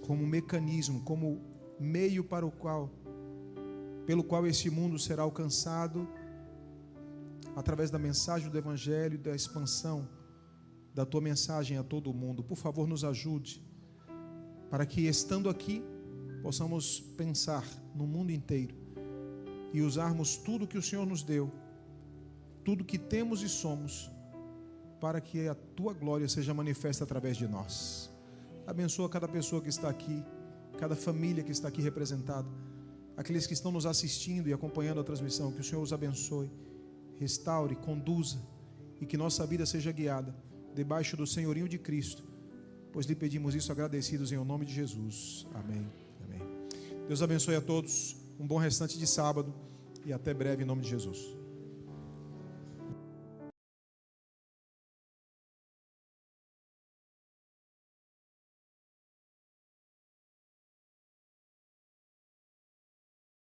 como mecanismo, como meio pelo qual esse mundo será alcançado através da mensagem do Evangelho e da expansão da tua mensagem a todo o mundo. Por favor, nos ajude, para que, estando aqui, possamos pensar no mundo inteiro e usarmos tudo que o Senhor nos deu, tudo que temos e somos, para que a tua glória seja manifesta através de nós. Abençoa cada pessoa que está aqui, cada família que está aqui representada, aqueles que estão nos assistindo e acompanhando a transmissão. Que o Senhor os abençoe, restaure, conduza, e que nossa vida seja guiada debaixo do senhorio de Cristo, pois lhe pedimos isso agradecidos em nome de Jesus. Amém. Amém. Deus abençoe a todos, um bom restante de sábado e até breve em nome de Jesus.